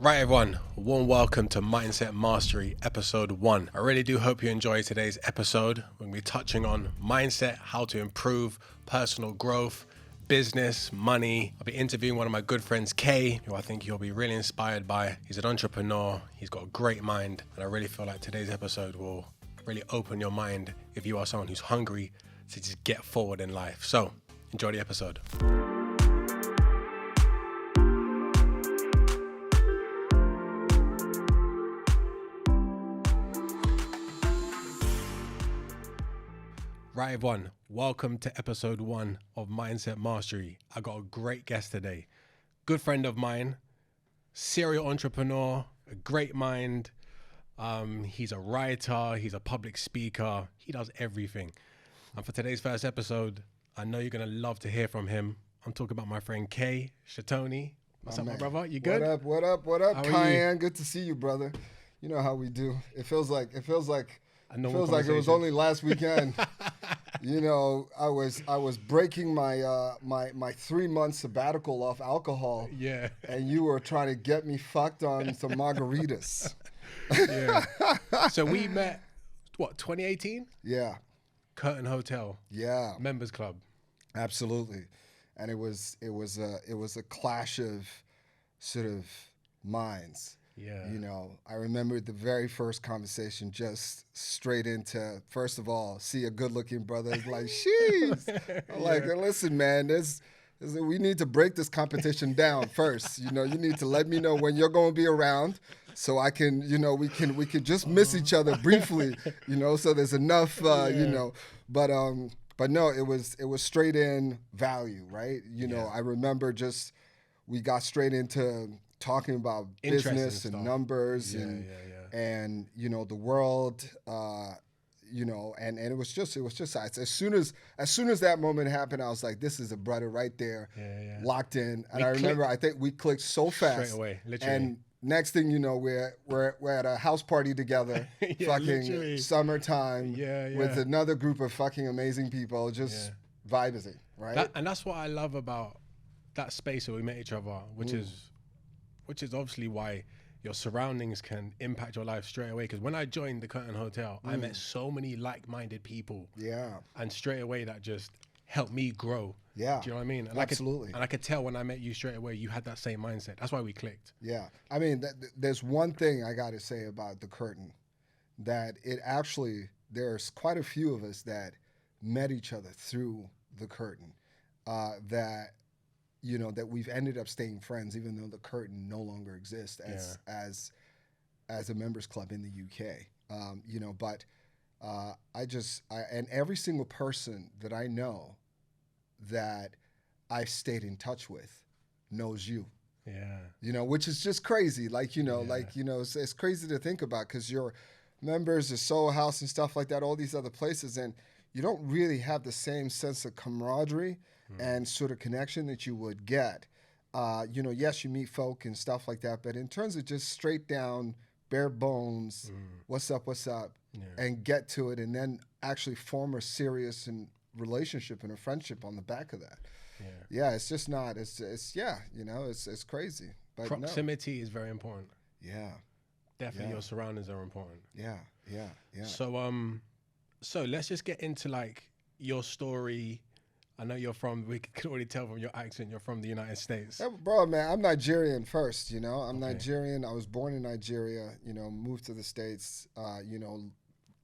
Right, everyone, warm welcome to Mindset Mastery episode 1. I really do hope you enjoy today's episode. We're going to be touching on mindset, how to improve personal growth, business, money. I'll be interviewing one of my good friends, Kaye, who I think you'll be really inspired by. He's an entrepreneur, he's got a great mind, and I really feel like today's episode will really open your mind if you are someone who's hungry to just get forward in life. So, enjoy the episode. Right, everyone, welcome to episode 1 of Mindset Mastery. I got a great guest today. Good friend of mine, serial entrepreneur, a great mind. He's a writer, he's a public speaker, he does everything. And for today's first episode, I know you're going to love to hear from him. I'm talking about my friend Kaye Shatoni. What's up, my brother? You good? What up, Kaye? Good to see you, brother. You know how we do. It feels like it was only last weekend. You know, I was breaking my my 3-month sabbatical off alcohol. Yeah. And you were trying to get me fucked on some margaritas. Yeah. So we met, 2018? Yeah. Curtain Hotel. Yeah. Members Club. Absolutely. And it was a clash of sort of minds. Yeah. You know, I remember the very first conversation, just straight into, first of all, see a good-looking brother. It's like, sheesh. I'm like, listen, man, we need to break this competition down first. You know, you need to let me know when you're going to be around so I can, you know, we can just miss each other briefly, you know, so there's enough, you know. But no, it was straight in value, right? You know, I remember we got straight into talking about business and numbers and you know the world, you know, and it was just as soon as that moment happened, I was like, this is a brother right there, locked in. And I remember, I think we clicked so fast straight away, literally. And next thing you know, we're at a house party together, fucking literally. Summertime, with another group of fucking amazing people, just vibing, right? And that's what I love about that space where we met each other, which is obviously why your surroundings can impact your life straight away. Because when I joined the Curtain Hotel, I met so many like-minded people. Yeah. And straight away that just helped me grow. Yeah. Do you know what I mean? And absolutely. I could tell when I met you straight away, you had that same mindset. That's why we clicked. Yeah. I mean, there's one thing I got to say about the Curtain, that there's quite a few of us that met each other through the Curtain, that we've ended up staying friends, even though the Curtain no longer exists as a members club in the UK. You know, but and every single person that I know that I stayed in touch with knows you. Yeah. You know, which is just crazy. Like, you know, it's crazy to think about, because your members of Soul House and stuff like that, all these other places, and you don't really have the same sense of camaraderie and sort of connection that you would get. You know, yes, you meet folk and stuff like that, but in terms of just straight down, bare bones, what's up, and get to it, and then actually form a serious relationship and a friendship on the back of that. Yeah, it's just not, you know, it's crazy. But proximity is very important. Yeah. Definitely your surroundings are important. Yeah. So let's just get into like your story. I know we can already tell from your accent, you're from the United States. Bro, man, I'm Nigerian first, you know. I'm Nigerian. I was born in Nigeria, you know, moved to the States, you know,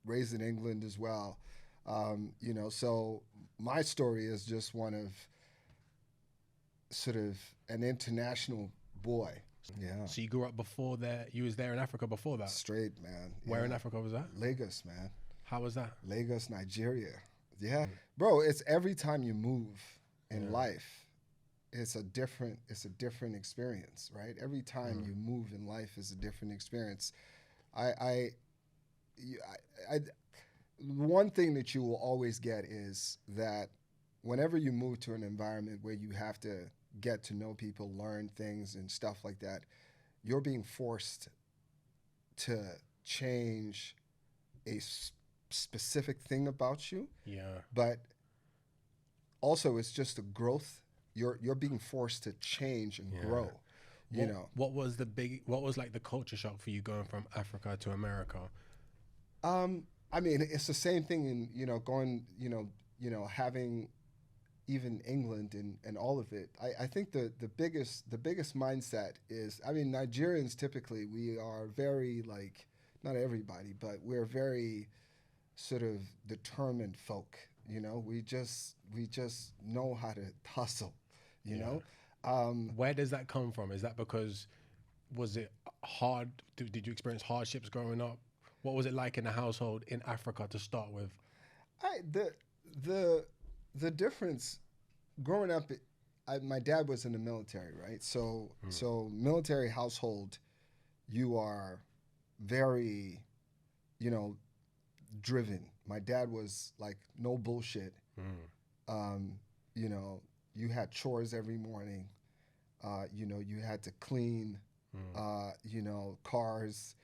raised in England as well. You know, so my story is just one of sort of an international boy. Yeah. So you grew up before that, you was there in Africa before that? Straight, man. Where in Africa was that? Lagos, man. How was that? Lagos, Nigeria. Yeah. Bro, it's every time you move in life, it's a different experience, right? Every time you move in life is a different experience. One thing that you will always get is that whenever you move to an environment where you have to get to know people, learn things and stuff like that, you're being forced to change a specific thing about you. Yeah. But also it's just a growth. You're being forced to change and grow. What was like the culture shock for you going from Africa to America? I mean, it's the same thing in, going, having even England and all of it. I think the biggest mindset is, I mean, Nigerians typically, we are very, like, not everybody, but we're very sort of determined folk. We just know how to hustle. You know. Where does that come from? Is that because, was it hard? Did you experience hardships growing up? What was it like in the household in Africa to start with? The difference growing up, my dad was in the military, right? So military household, you are very, driven. My dad was like, no bullshit. You had chores every morning. You had to clean, cars.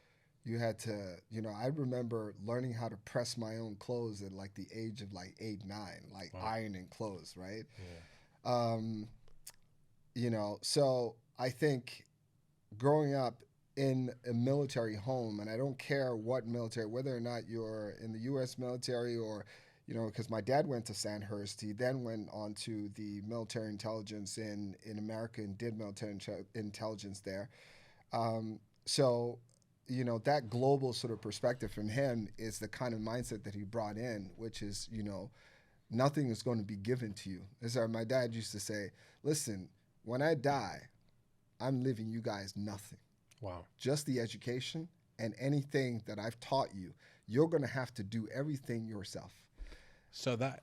You had to, I remember learning how to press my own clothes at like the age of like 8, 9, like ironing clothes, right? So I think growing up in a military home, and I don't care what military, whether or not you're in the U.S. military or, because my dad went to Sandhurst, he then went on to the military intelligence in America and did military intelligence there. That global sort of perspective from him is the kind of mindset that he brought in, which is, nothing is going to be given to you. As my dad used to say, listen, when I die, I'm leaving you guys nothing. Wow. Just the education and anything that I've taught you. You're going to have to do everything yourself. So that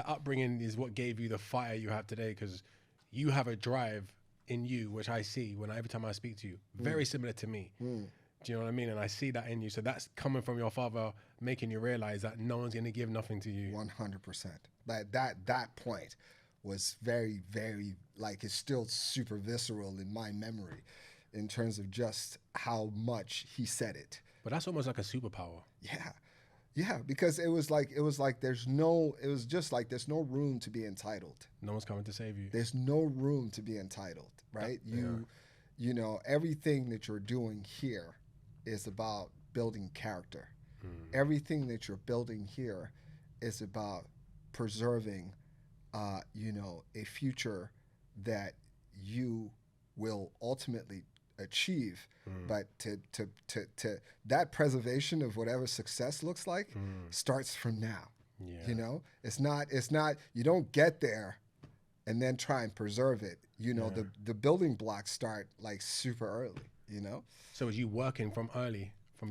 upbringing is what gave you the fire you have today, because you have a drive in you, which I see every time I speak to you, very similar to me. Do you know what I mean? And I see that in you. So that's coming from your father, making you realize that no one's going to give nothing to you. 100%. That point was very, very, like, it's still super visceral in my memory in terms of just how much he said it. But that's almost like a superpower. Yeah, because it was there's no room to be entitled. No one's coming to save you. There's no room to be entitled, right? Everything that you're doing here is about building character. Everything that you're building here is about preserving, a future that you will ultimately achieve. But to that preservation of whatever success looks like starts from now. It's not you don't get there and then try and preserve it. The building blocks start like super early. So was you working from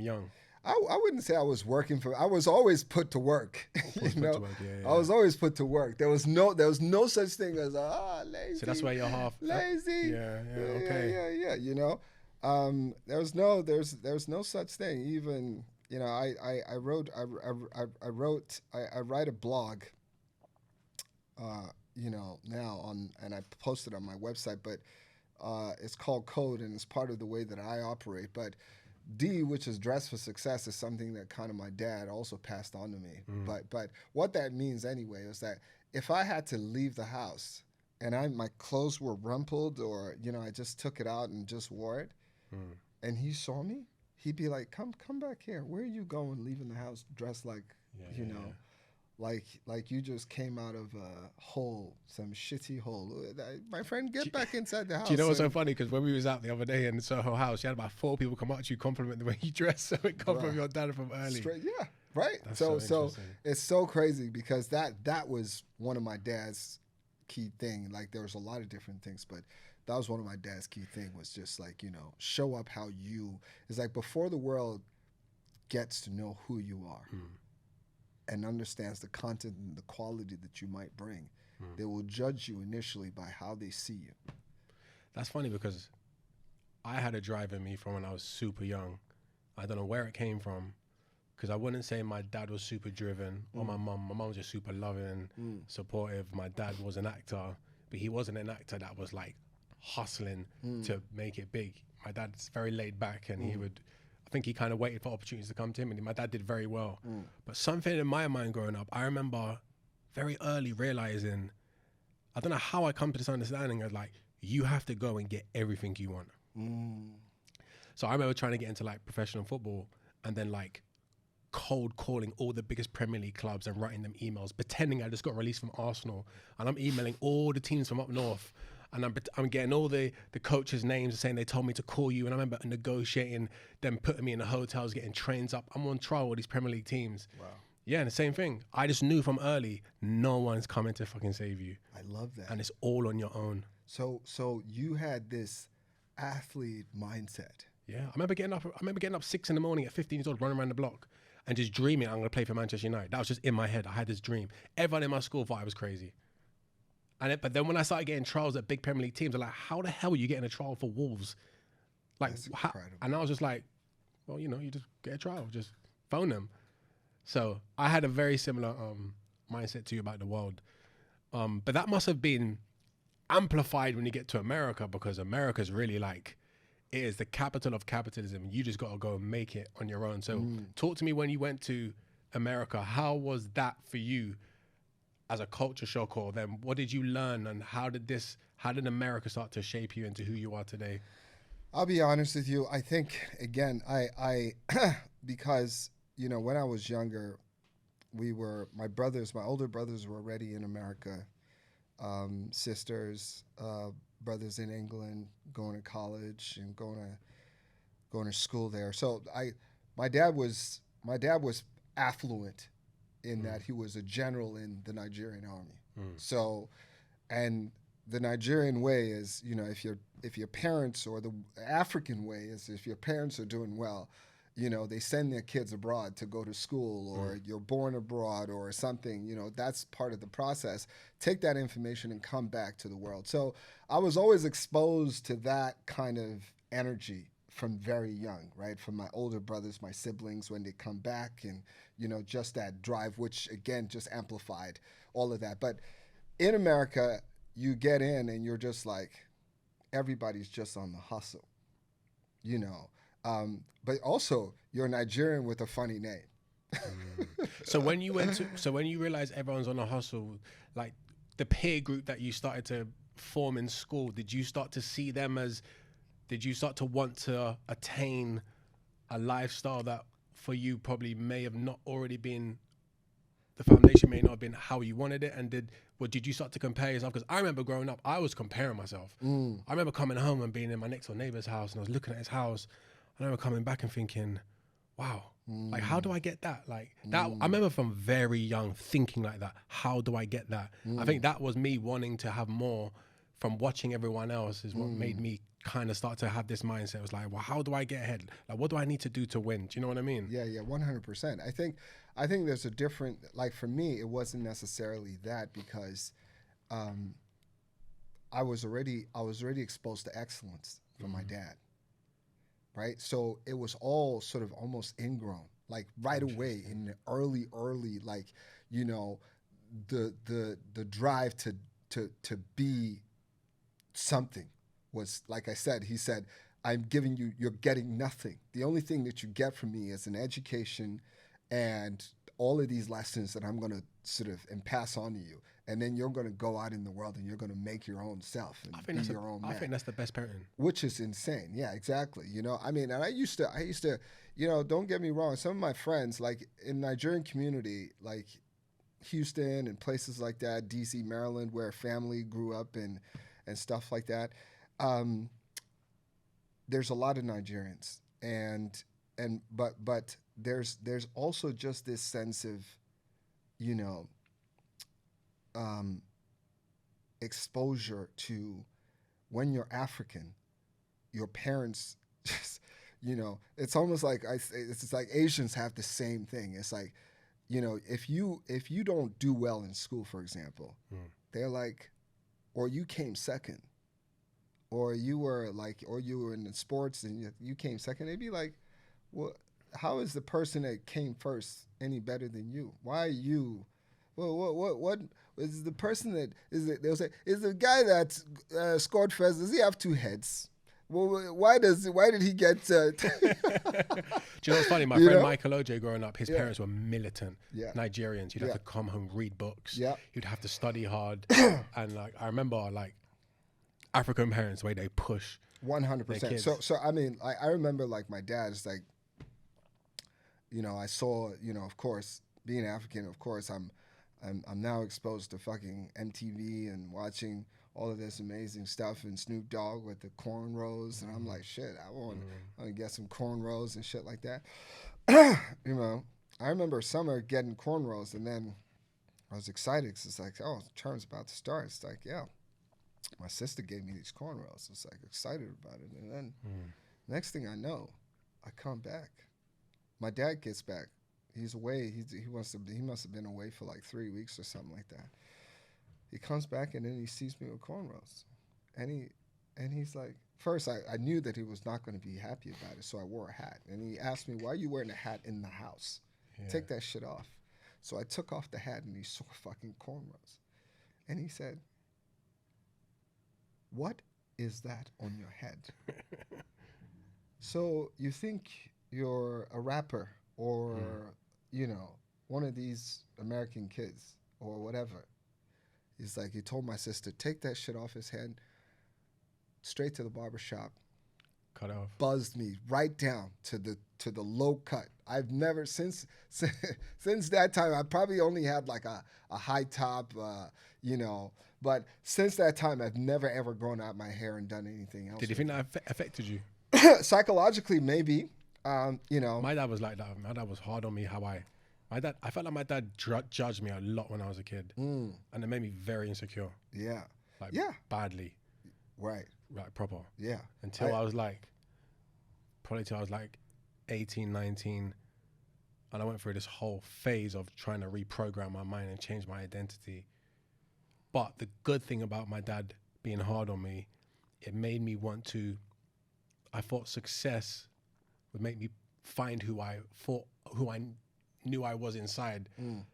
young? I wouldn't say I was working I was always put to work. I was always put to work. There was no such thing as lazy. So that's why you're half lazy. Okay. There's no such thing. Even I write a blog. Now and I posted on my website, but it's called Code, and it's part of the way that I operate. But D, which is Dress for Success, is something that kind of my dad also passed on to me. But what that means anyway is that if I had to leave the house and my clothes were rumpled, or I just took it out and just wore it, and he saw me, he'd be like, "Come back here. Where are you going? Leaving the house dressed like like you just came out of a hole, some shitty hole. My friend, get back inside the house." Do you know what's so funny? Because when we was out the other day in Soho House, you had about 4 people come up to you, compliment the way you dress. So it come from your dad from early. Yeah, right. That's so it's so crazy, because that was one of my dad's key thing. Like, there was a lot of different things, but that was one of my dad's key thing, was just like, show up how you. It's like, before the world gets to know who you are and understands the content and the quality that you might bring, they will judge you initially by how they see you. That's funny, because I had a drive in me from when I was super young. I don't know where it came from, because I wouldn't say my dad was super driven or my mum. My mum was just super loving, supportive. My dad was an actor, but he wasn't an actor that was like hustling to make it big. My dad's very laid back, and I think he kind of waited for opportunities to come to him, and my dad did very well. But something in my mind growing up, I remember very early realizing, I don't know how I come to this understanding of, like, you have to go and get everything you want. So I remember trying to get into like professional football and then like cold calling all the biggest Premier League clubs and writing them emails, pretending I just got released from Arsenal, and I'm emailing all the teams from up north, and I'm getting all the coaches' names and saying they told me to call you, and I remember negotiating them, putting me in the hotels, getting trains up. I'm on trial with these Premier League teams. Wow. Yeah, and the same thing. I just knew from early, no one's coming to fucking save you. I love that. And it's all on your own. So you had this athlete mindset. Yeah, I remember getting up 6 a.m. at 15 years old, running around the block and just dreaming I'm going to play for Manchester United. That was just in my head. I had this dream. Everyone in my school thought I was crazy. But then when I started getting trials at big Premier League teams, they're like, how the hell are you getting a trial for Wolves? Like, how? And I was just like, well, you just get a trial, just phone them. So I had a very similar mindset to you about the world. But that must have been amplified when you get to America, because America's really like, it is the capital of capitalism. You just got to go and make it on your own. So talk to me when you went to America. How was that for you as a culture shock? Or then what did you learn, and how did America start to shape you into who you are today? I'll be honest with you. I think, again, I because, when I was younger, my older brothers were already in America. Sisters, brothers in England, going to college and going to school there. So my dad was affluent in that he was a general in the Nigerian army. So, and the Nigerian way is, if your parents, or the African way is, if your parents are doing well, they send their kids abroad to go to school, or you're born abroad or something, that's part of the process. Take that information and come back to the world. So I was always exposed to that kind of energy from very young, right? From my older brothers, my siblings, when they come back, and, just that drive, which again, just amplified all of that. But in America, you get in and you're just like, everybody's just on the hustle, but also you're Nigerian with a funny name. So when you realized everyone's on a hustle, like the peer group that you started to form in school, did you start to want to attain a lifestyle that for you probably may have not already been, the foundation may not have been how you wanted it? And did you start to compare yourself? Because I remember growing up, I was comparing myself. I remember coming home and being in my next door neighbor's house, and I was looking at his house. I remember coming back and thinking, wow, like, how do I get that? Like that, I remember from very young thinking like that. How do I get that? I think that was me wanting to have more from watching everyone else, is what made me kind of start to have this mindset. It was like, well, how do I get ahead? Like, what do I need to do to win? Do you know what I mean? Yeah, 100%. I think there's a different, like for me, it wasn't necessarily that, because I was already exposed to excellence from my dad. Right, so it was all sort of almost ingrown, like right away in the early, like, the drive to be something was, like I said. He said, you're getting nothing. The only thing that you get from me is an education and all of these lessons that I'm going to sort of pass on to you. And then you're going to go out in the world and you're going to make your own self and be your own man. I think that's the best parenting. Which is insane. Yeah, exactly. And I used to, don't get me wrong. Some of my friends, like in Nigerian community, like Houston and places like that, DC, Maryland, where family grew up and stuff like that, there's a lot of Nigerians. But there's also just this sense of, exposure to, when you're African, your parents just, it's almost like it's like Asians have the same thing. It's like, if you don't do well in school, for example, they're like, or you came second, or you were in the sports and you came second, they'd be like, well, how is the person that came first any better than you? Why are you? Well, what is the person that is it? They'll say, is the guy that scored first? Does he have two heads? Well, why did he get? Do you know what's funny? My friend Michael OJ, growing up, his parents were militant Nigerians. You'd have to come home, read books. You'd have to study hard, and like I remember African parents, the way they push 100%. kids. So I mean, I remember like my dad's like, you know, I saw, you know, of course, being African, of course, I'm now exposed to fucking MTV and watching all of this amazing stuff and Snoop Dogg with the cornrows, and I'm like, shit, I want to get some cornrows and shit like that. You know, I remember summer getting cornrows, and then I was excited because it's like, oh, term's about to start. It's like, yeah, my sister gave me these cornrows. It's like excited about it, and then next thing I know, I come back. My dad gets back. He's away. He must have been away for like 3 weeks or something like that. He comes back and then he sees me with cornrows, and he's like, first I knew that he was not going to be happy about it, so I wore a hat. And he asked me, "Why are you wearing a hat in the house? Yeah. Take that shit off." So I took off the hat and he saw fucking cornrows, and he said, "What is that on your head?" So you think you're a rapper or, you know, one of these American kids or whatever. He's like, he told my sister, take that shit off his head, straight to the barbershop. Cut off. Buzzed me right down to the low cut. I've never, since that time, I probably only had like a high top, you know, but since that time, I've never ever grown out my hair and done anything else. Did you think that affected you? Psychologically, maybe. You know, my dad was like that. My dad was hard on me. I felt like my dad judged me a lot when I was a kid, and it made me very insecure. Yeah, like badly. Right. Like proper. Yeah. Until I was like, probably till I was like 18, 19, and I went through this whole phase of trying to reprogram my mind and change my identity. But the good thing about my dad being hard on me, it made me want to. I thought success would make me find who I knew I was inside.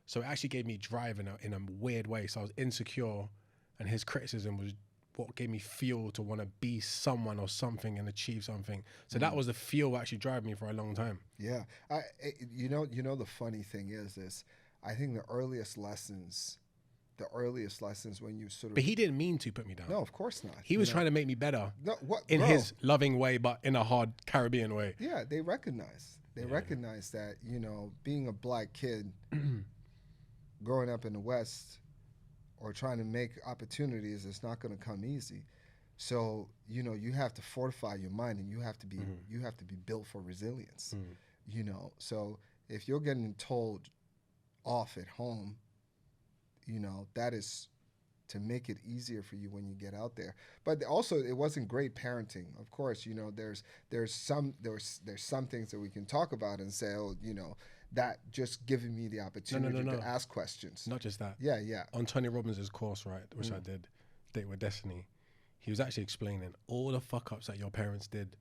So it actually gave me drive in a weird way. So I was insecure, and his criticism was what gave me fuel to want to be someone or something and achieve something. So that was the fuel actually driving me for a long time. Yeah. You know, the funny thing is this, I think the earliest lessons when you sort of... But he didn't mean to put me down. No, of course not. He was trying to make me better in bro, his loving way, but in a hard Caribbean way. Yeah, they recognize that, you know, being a black kid growing up in the West or trying to make opportunities is not going to come easy. So, you know, you have to fortify your mind, and you have to be built for resilience. You know, so if you're getting told off at home, you know, that is to make it easier for you when you get out there. But also, it wasn't great parenting. Of course, you know, there's some things that we can talk about and say, oh, you know, that just giving me the opportunity to ask questions. Not just that. Yeah. On Tony Robbins' course, right, which I did, Date with Destiny, he was actually explaining all the fuck-ups that your parents did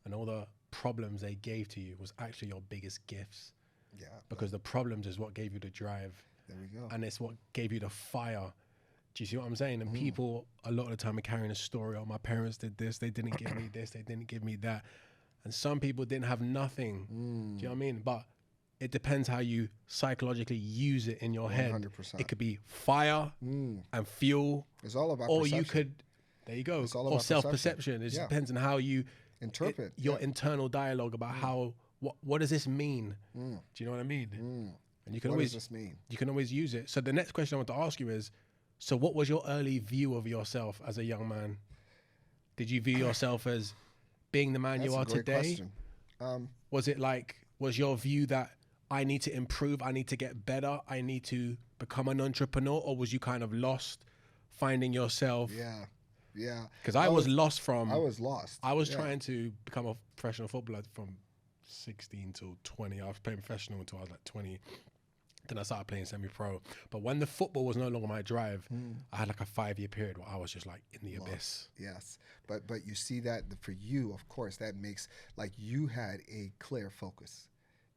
and all the problems they gave to you was actually your biggest gifts. Yeah. Because the problems is what gave you the drive. There we go. And it's what gave you the fire. Do you see what I'm saying? And people a lot of the time are carrying a story, oh, my parents did this, they didn't give me this, they didn't give me that. And some people didn't have nothing. Do you know what I mean? But it depends how you psychologically use it in your 100%. Head. It could be fire and fuel. It's all about or perception. You could, there you go, it's all or about self-perception. It just depends on how you interpret your internal dialogue about how, what does this mean? Do you know what I mean? And you can what does this mean? You can always use it. So the next question I want to ask you is, so what was your early view of yourself as a young man? Did you view yourself as being the man you are today? Was it like, was your view that I need to improve, I need to get better, I need to become an entrepreneur? Or was you kind of lost, finding yourself? Yeah. Because I was lost. I was lost. I was trying to become a professional footballer from 16 till 20. I was playing professional until I was like 20. Then I started playing semi-pro. But when the football was no longer my drive, I had like a 5-year period where I was just like in the abyss. Yes. But you see that for you, of course, that makes like you had a clear focus.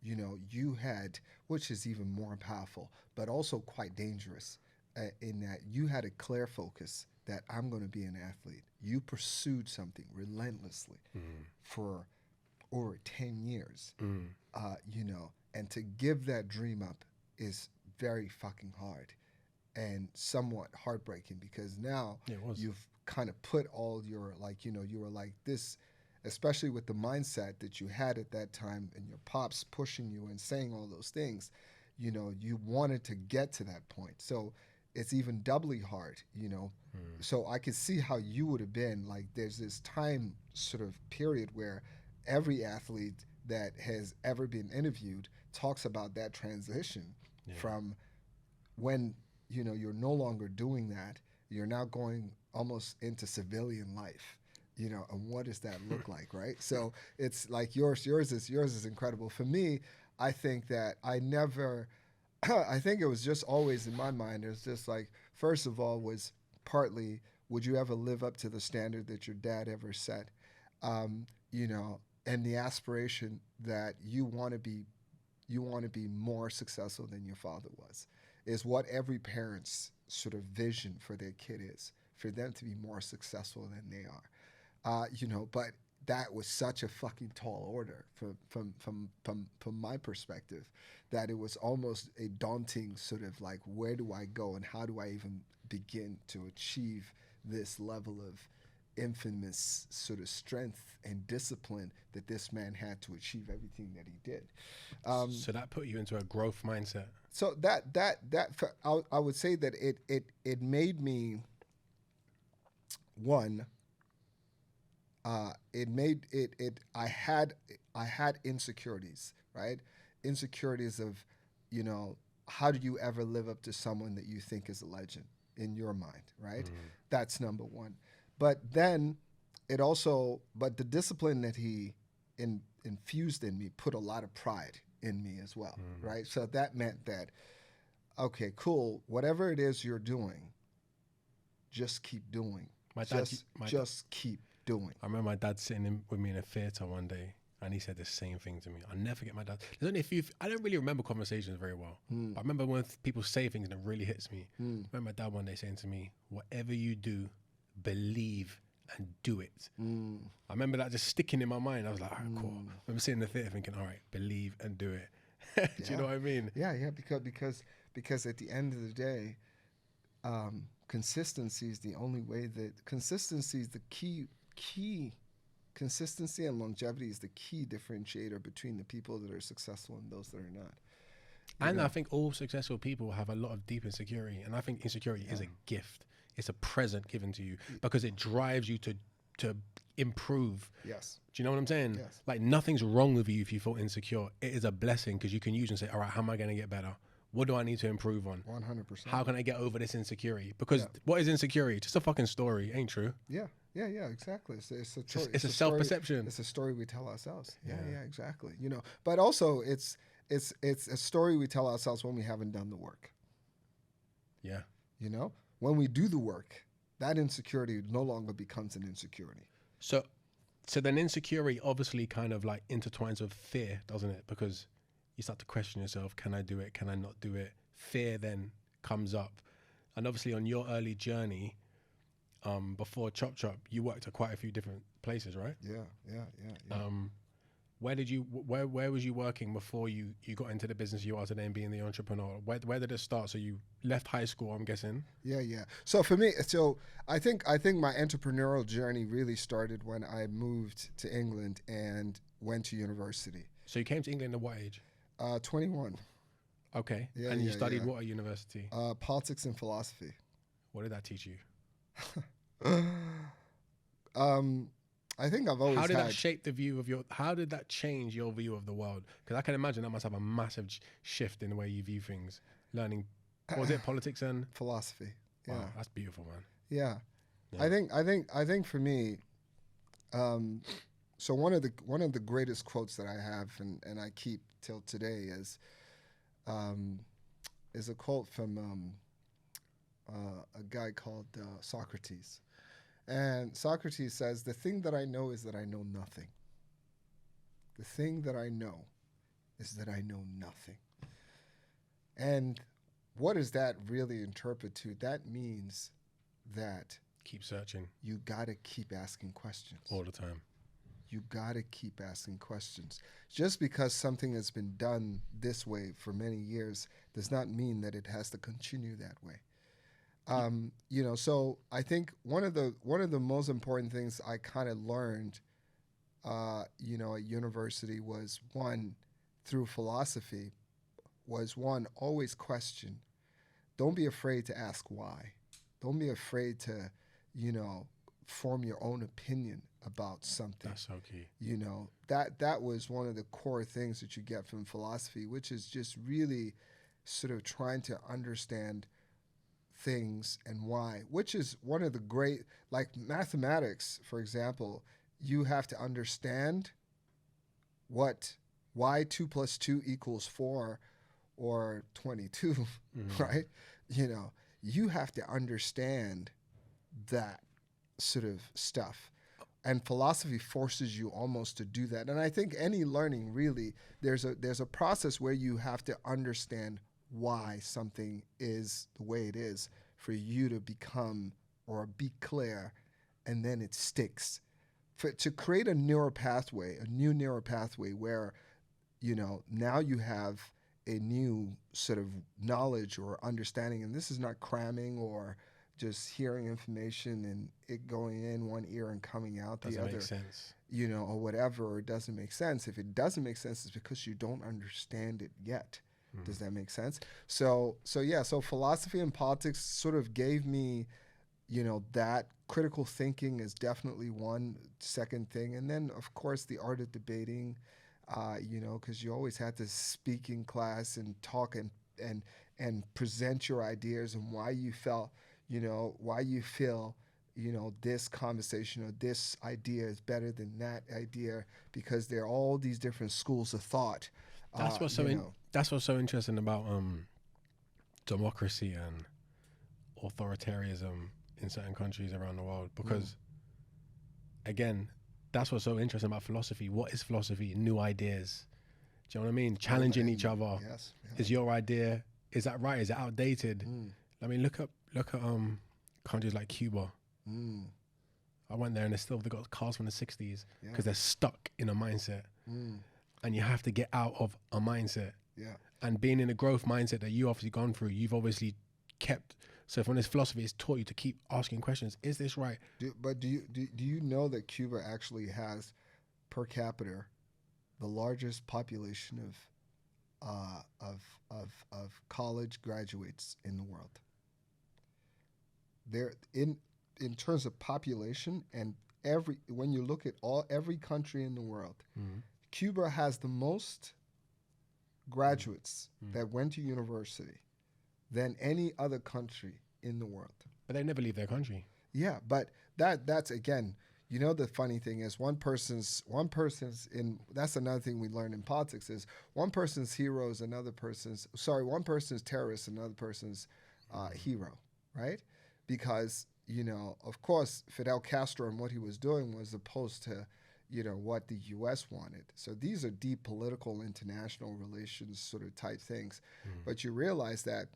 You know, you had, which is even more powerful, but also quite dangerous in that you had a clear focus that I'm going to be an athlete. You pursued something relentlessly for over 10 years, you know, and to give that dream up is very fucking hard and somewhat heartbreaking because now you've kind of put all your, like, you were like this, especially with the mindset that you had at that time and your pops pushing you and saying all those things, you wanted to get to that point. So it's even doubly hard. So I could see how you would have been like, there's this time sort of period where every athlete that has ever been interviewed talks about that transition from when, you're no longer doing that, you're now going almost into civilian life, and what does that look like, right? So it's like yours is incredible. For me, I think that I never, I think it was just always in my mind, it was just like, first of all, was partly, would you ever live up to the standard that your dad ever set? And the aspiration that you want to be more successful than your father was, is what every parent's sort of vision for their kid is, for them to be more successful than they are. But that was such a fucking tall order from my perspective, that it was almost a daunting sort of like, where do I go and how do I even begin to achieve this level of infamous sort of strength and discipline that this man had to achieve everything that he did. So that put you into a growth mindset. So I would say that it made me one. I had insecurities, right? Insecurities of, how do you ever live up to someone that you think is a legend in your mind, right? That's number one. But then but the discipline that he infused in me put a lot of pride in me as well, right? So that meant that, okay, cool, whatever it is you're doing, just keep doing. Just keep doing. I remember my dad sitting with me in a theatre one day, and he said the same thing to me. I'll never forget my dad. There's only a few, I don't really remember conversations very well. But I remember when people say things and it really hits me. I remember my dad one day saying to me, whatever you do, believe and do it. I remember that just sticking in my mind. I was like, all right, cool. I remember sitting in the theatre thinking, all right, believe and do it. Do you know what I mean? Yeah, because at the end of the day, consistency is the only way consistency is the key. Consistency and longevity is the key differentiator between the people that are successful and those that are not. And I think all successful people have a lot of deep insecurity. And I think insecurity is a gift. It's a present given to you because it drives you to improve. Yes. Do you know what I'm saying? Yes. Like, nothing's wrong with you if you feel insecure. It is a blessing because you can use and say, all right, how am I going to get better? What do I need to improve on? 100%. How can I get over this insecurity? Because what is insecurity? Just a fucking story, ain't true? Yeah, exactly. It's a self-perception. It's a story we tell ourselves. Yeah, exactly. But also it's a story we tell ourselves when we haven't done the work. Yeah. When we do the work, that insecurity no longer becomes an insecurity. So then insecurity obviously kind of like intertwines with fear, doesn't it? Because you start to question yourself, can I do it? Can I not do it? Fear then comes up. And obviously on your early journey, before ChopChop, you worked at quite a few different places, right? Yeah. Where was you working before you got into the business you are today and being the entrepreneur? Where did it start? So you left high school, I'm guessing. Yeah. So for me, I think my entrepreneurial journey really started when I moved to England and went to university. So you came to England at what age? 21. Okay. And you studied what at university? Politics and philosophy. What did that teach you? I think I've always How did that shape the view of how did that change your view of the world? Because I can imagine that must have a massive shift in the way you view things. Learning, what was it, politics and? Philosophy. Wow, Yeah. that's beautiful, man. Yeah. I think for me, so one of the greatest quotes that I have and I keep till today is a quote from a guy called Socrates. And Socrates says, the thing that I know is that I know nothing. The thing that I know is that I know nothing. And what does that really interpret to? That means that keep searching. You got to keep asking questions. All the time. You got to keep asking questions. Just because something has been done this way for many years does not mean that it has to continue that way. So I think one of the most important things I kind of learned, at university was one through philosophy was one always question. Don't be afraid to ask why. Don't be afraid to, you know, form your own opinion about something. That's so key. That was one of the core things that you get from philosophy, which is just really sort of trying to understand things and why, which is one of the great, like mathematics, for example, you have to understand what why 2 plus 2 equals 4 or 22, right? You know, you have to understand that sort of stuff. And philosophy forces you almost to do that. And I think any learning really, there's a process where you have to understand why something is the way it is for you to become or be clear, and then it sticks. To create a neural pathway, a new neural pathway where, now you have a new sort of knowledge or understanding, and this is not cramming or just hearing information and it going in one ear and coming out the other. Doesn't make sense. Or whatever, or it doesn't make sense. If it doesn't make sense, it's because you don't understand it yet. Does that make sense? So philosophy and politics sort of gave me, that critical thinking is definitely one second thing. And then, of course, the art of debating, because you always had to speak in class and talk and present your ideas and why you felt, why you feel, this conversation or this idea is better than that idea, because there are all these different schools of thought. That's what's so interesting about democracy and authoritarianism in certain countries around the world, because again, that's what's so interesting about philosophy. What is philosophy? New ideas. Do you know what I mean? Challenging each other. Yes. Is your idea, is that right? Is it outdated? I mean, look at countries like Cuba. I went there and they've got cars from the 60s because they're stuck in a mindset. And you have to get out of a mindset. Yeah. And being in a growth mindset that you obviously gone through, you've obviously kept. So from this philosophy, it's taught you to keep asking questions. Is this right? But do you know that Cuba actually has per capita the largest population of college graduates in the world? They're in terms of population, and when you look at every country in the world, Cuba has the most graduates that went to university than any other country in the world. But they never leave their country. Yeah, but that's again, the funny thing is one person's that's another thing we learned in politics is one person's hero is one person's terrorist, another person's hero, right? Because, of course, Fidel Castro and what he was doing was opposed to, what the U.S. wanted. So these are deep political international relations sort of type things. But you realize that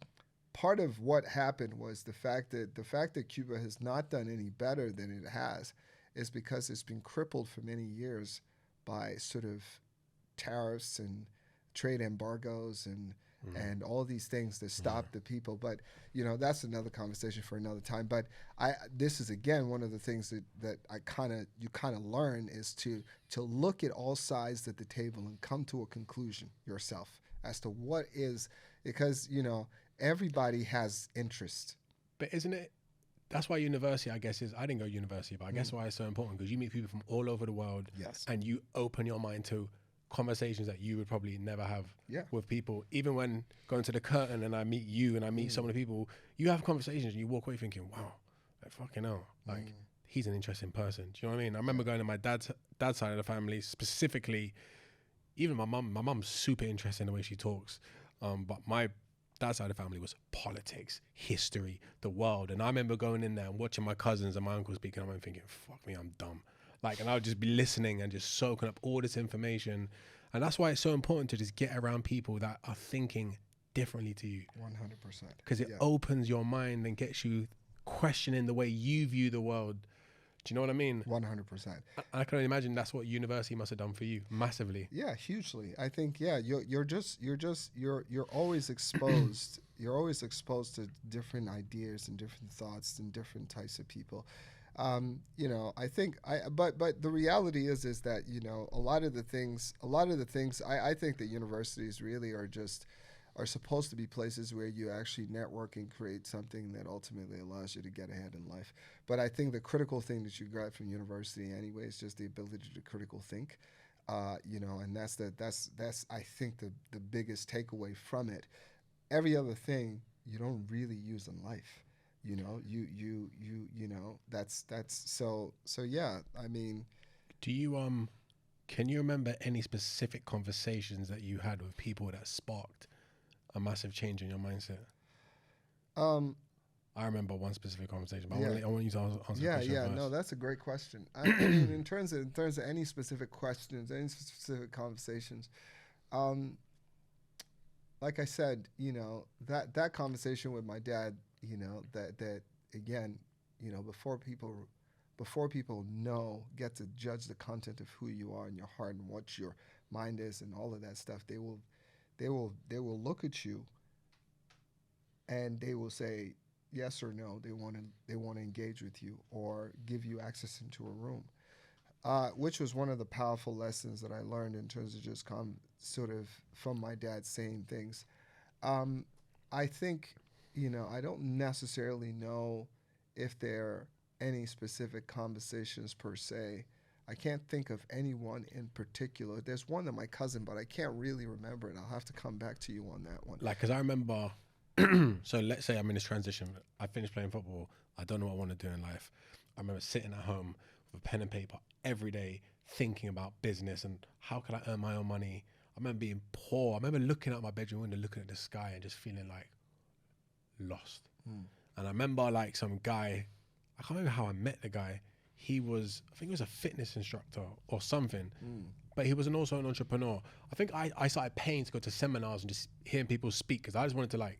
part of what happened was the fact that Cuba has not done any better than it has is because it's been crippled for many years by sort of tariffs and trade embargoes and all these things that stop the people. But, that's another conversation for another time. But this is, again, one of the things that you kind of learn is to look at all sides at the table and come to a conclusion yourself as to what is, because, everybody has interest. But isn't it, that's why university, I guess, I didn't go to university, but I guess why it's so important, because you meet people from all over the world. Yes. And you open your mind to conversations that you would probably never have with people. Even when going to the curtain and I meet you and I meet some of the people, you have conversations and you walk away thinking, wow, like fucking hell, like he's an interesting person. Do you know what I mean? I remember going to my dad's side of the family, specifically, even my mom's super interesting the way she talks. But my dad's side of the family was politics, history, the world. And I remember going in there and watching my cousins and my uncle speaking, I'm thinking, fuck me, I'm dumb. And I would just be listening and just soaking up all this information. And that's why it's so important to just get around people that are thinking differently to you. 100%. Because it opens your mind and gets you questioning the way you view the world. Do you know what I mean? 100%. I can only imagine that's what university must have done for you massively. Yeah, hugely. I think, you're always exposed, you're always exposed to different ideas and different thoughts and different types of people. I think but the reality is that, a lot of the things, I think that universities really are supposed to be places where you actually network and create something that ultimately allows you to get ahead in life. But I think the critical thing that you got from university anyway is just the ability to critical think, and that's I think the biggest takeaway from it. Every other thing you don't really use in life. That's so yeah. I mean, Do you can you remember any specific conversations that you had with people that sparked a massive change in your mindset? um, I remember one specific conversation, but yeah, I want you to answer the yeah, question yeah. first. No, that's a great question. I mean, in terms of any specific questions, any specific conversations, um, like I said, that conversation with my dad, that again, before people get to judge the content of who you are in your heart and what your mind is and all of that stuff, they will look at you and they will say yes or no. They want to engage with you or give you access into a room, which was one of the powerful lessons that I learned in terms of just sort of from my dad saying things. Um, I think, I don't necessarily know if there are any specific conversations per se. I can't think of anyone in particular. There's one that my cousin, but I can't really remember it. I'll have to come back to you on that one. Like, because I remember, so let's say I'm in this transition. I finished playing football. I don't know what I want to do in life. I remember sitting at home with pen and paper every day, thinking about business and how can I earn my own money. I remember being poor. I remember looking out my bedroom window, looking at the sky and just feeling like lost. And I remember like some guy, I can't remember how I met the guy. I think he was a fitness instructor or something, but he was also an entrepreneur. I think I started paying to go to seminars and just hearing people speak because I just wanted to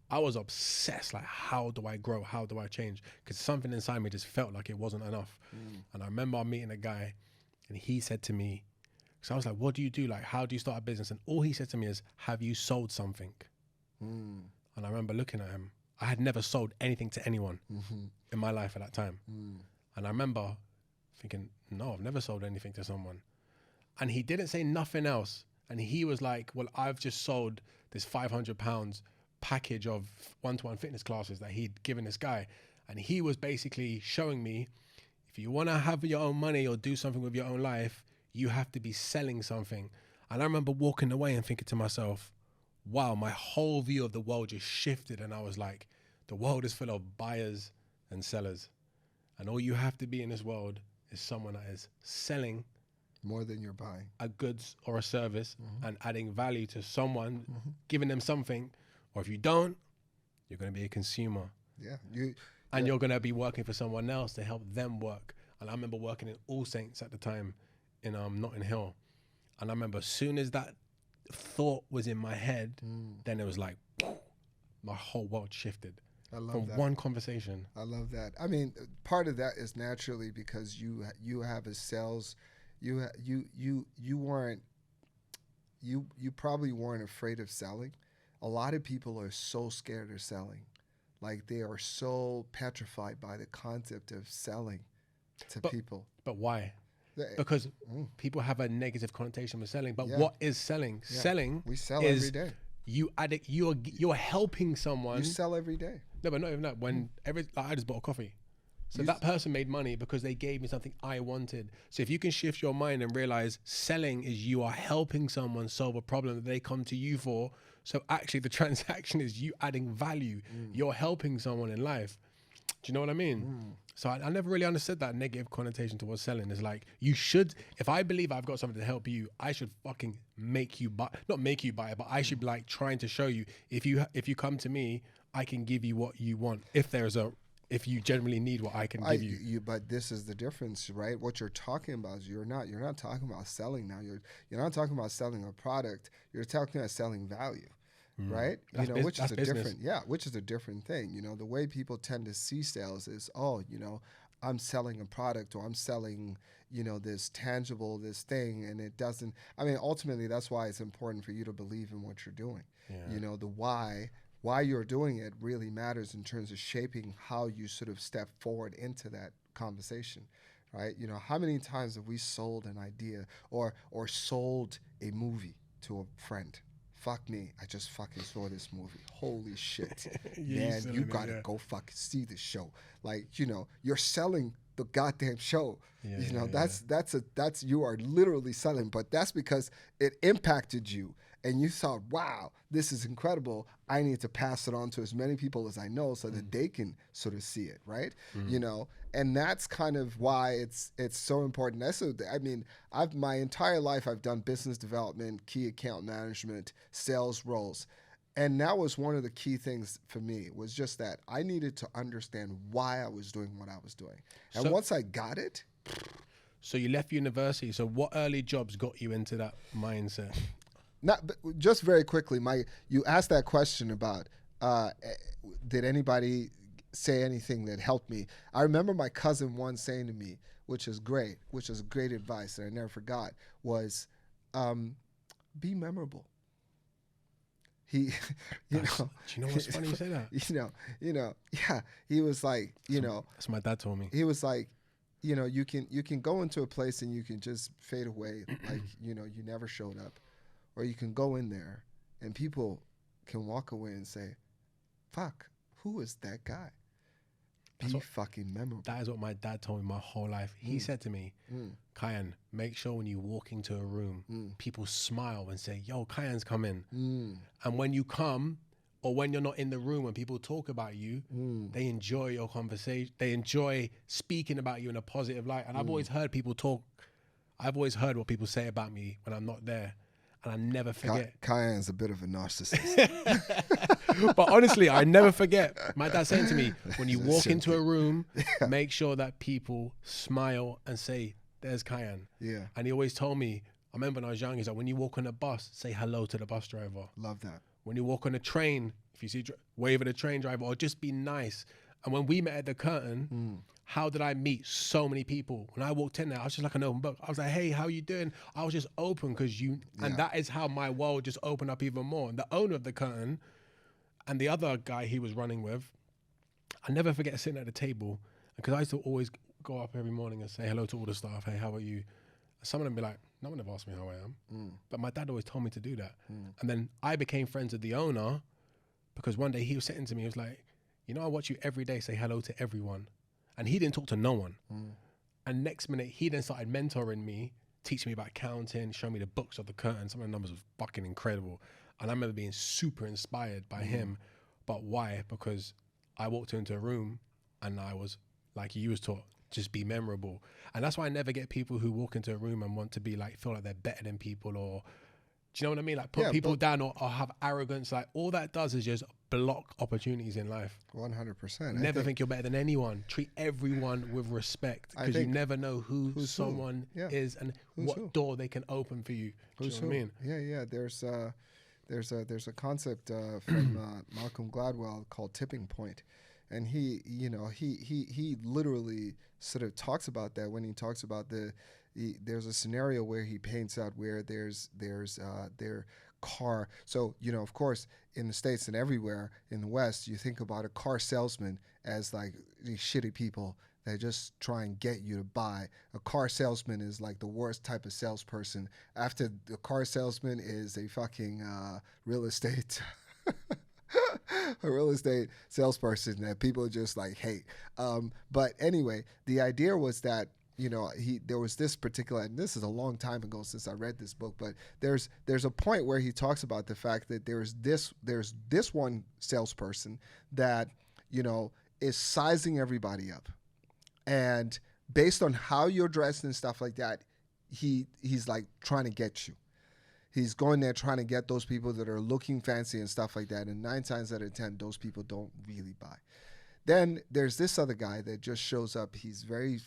I was obsessed, like, how do I grow? How do I change? Because something inside me just felt like it wasn't enough. And I remember meeting a guy and he said to me, so I was like, what do you do? Like, how do you start a business? And all he said to me is, have you sold something? And I remember looking at him. I had never sold anything to anyone in my life at that time. And I remember thinking, no, I've never sold anything to someone. And he didn't say nothing else. And he was like, well, I've just sold this £500 package of one-to-one fitness classes that he'd given this guy. And he was basically showing me, if you want to have your own money or do something with your own life, you have to be selling something. And I remember walking away and thinking to myself, wow, my whole view of the world just shifted. And I was like, the world is full of buyers and sellers. And all you have to be in this world is someone that is selling More than you're buying. a goods or a service and adding value to someone, giving them something. Or if you don't, you're going to be a consumer. Yeah. You're going to be working for someone else to help them work. And I remember working in All Saints at the time in Notting Hill. And I remember as soon as that thought was in my head, then it was like, my whole world shifted. I love from that. one conversation. I love that. I mean, part of that is naturally because you have a sales, you probably weren't afraid of selling. A lot of people are so scared of selling, like they are so petrified by the concept of selling to people. But why? Because people have a negative connotation with selling. But Yeah. what is selling? Yeah. Selling We sell is every day. you're helping someone. You sell every day. No, but not even that. When I just bought a coffee. So that person made money because they gave me something I wanted. So if you can shift your mind and realize selling is you are helping someone solve a problem that they come to you for. So actually the transaction is you adding value. You're helping someone in life. Do you know what I mean? So I never really understood that negative connotation towards selling. It's like, you should, if I believe I've got something to help you, I should fucking make you buy, not make you buy it, but I should be like trying to show you, if you come to me, I can give you what you want. If you generally need what I can give you. But this is the difference, right? What you're talking about is you're not talking about selling now. You're not talking about selling a product. You're talking about selling value, right? Which is a different thing. The way people tend to see sales is, I'm selling a product, or I'm selling, this tangible, this thing, and it doesn't. I mean, ultimately, that's why it's important for you to believe in what you're doing. Yeah. The why why you're doing it really matters in terms of shaping how you sort of step forward into that conversation, right? You know, how many times have we sold an idea or sold a movie to a friend? Fuck me, I just fucking saw this movie. Holy shit. Man, you gotta go fucking see this show. Like, you know, you're selling the goddamn show. You know, that's you are literally selling, but that's because it impacted you and you thought, wow, this is incredible. I need to pass it on to as many people as I know so that they can sort of see it, right? You know, and that's kind of why it's so important. I mean, my entire life I've done business development, key account management, sales roles. And that was one of the key things for me, was just that I needed to understand why I was doing what I was doing. And once I got it. So you left university. So what early jobs got you into that mindset? Just very quickly, you asked that question about did anybody say anything that helped me. I remember my cousin once saying to me, which is great advice that I never forgot, was be memorable. He, you know. Do you know what's funny you say that? You know, yeah. He was like, you know. That's my dad told me. He was like, you know, you can go into a place and you can just fade away, like, you know, you never showed up, or you can go in there and people can walk away and say, "Fuck, who is that guy?" Be fucking memorable. That is what my dad told me my whole life. He said to me, Kayan, make sure when you walk into a room, people smile and say, yo, Kayan's come in. And when you come, or when you're not in the room, when people talk about you, they enjoy your conversation. They enjoy speaking about you in a positive light. And I've always heard people talk. I've always heard what people say about me when I'm not there. And I never forget. Kayan's a bit of a narcissist. But honestly, I never forget my dad saying to me, when you walk into a room, make sure that people smile and say, there's Kayan. Yeah. And he always told me, I remember when I was young, he's like, when you walk on a bus, say hello to the bus driver. Love that. When you walk on a train, if you see, wave at a train driver, or just be nice. And when we met at the Curtain, how did I meet so many people? When I walked in there, I was just like an open book. I was like, hey, how you doing? I was just open because and that is how my world just opened up even more. And the owner of the Curtain and the other guy he was running with, I never forget sitting at the table, because I used to always go up every morning and say hello to all the staff. Hey, how are you? Some of them be like, no one ever asked me how I am. But my dad always told me to do that. And then I became friends with the owner because one day he was sitting to me, he was like, you know, I watch you every day say hello to everyone. And he didn't talk to no one. And next minute, he then started mentoring me, teaching me about accounting, showing me the books of the Curtain. Some of the numbers was fucking incredible. And I remember being super inspired by him. But why? Because I walked into a room and I was, like you was taught, just be memorable. And that's why I never get people who walk into a room and want to be like, feel like they're better than people, or, do you know what I mean? Like put people down or have arrogance. Like all that does is just block opportunities in life. 100%. Never think you're better than anyone. Treat everyone with respect, because you never know who someone is and what door they can open for you. Do you know what I mean? Yeah. There's a concept from Malcolm Gladwell called tipping point. And he literally sort of talks about that when he talks about there's a scenario where he paints out where there's their car. So, you know, of course, in the States and everywhere in the West, you think about a car salesman as like these shitty people that just try and get you to buy. A car salesman is like the worst type of salesperson. After the car salesman is a fucking real estate a real estate salesperson that people just like hate. But anyway, the idea was that, you know, there was this particular, and this is a long time ago since I read this book, but there's a point where he talks about the fact that there's this one salesperson that, you know, is sizing everybody up, and based on how you're dressed and stuff like that, he's like trying to get you. He's going there trying to get those people that are looking fancy and stuff like that. And 9 times out of 10, those people don't really buy. Then there's this other guy that just shows up. He's very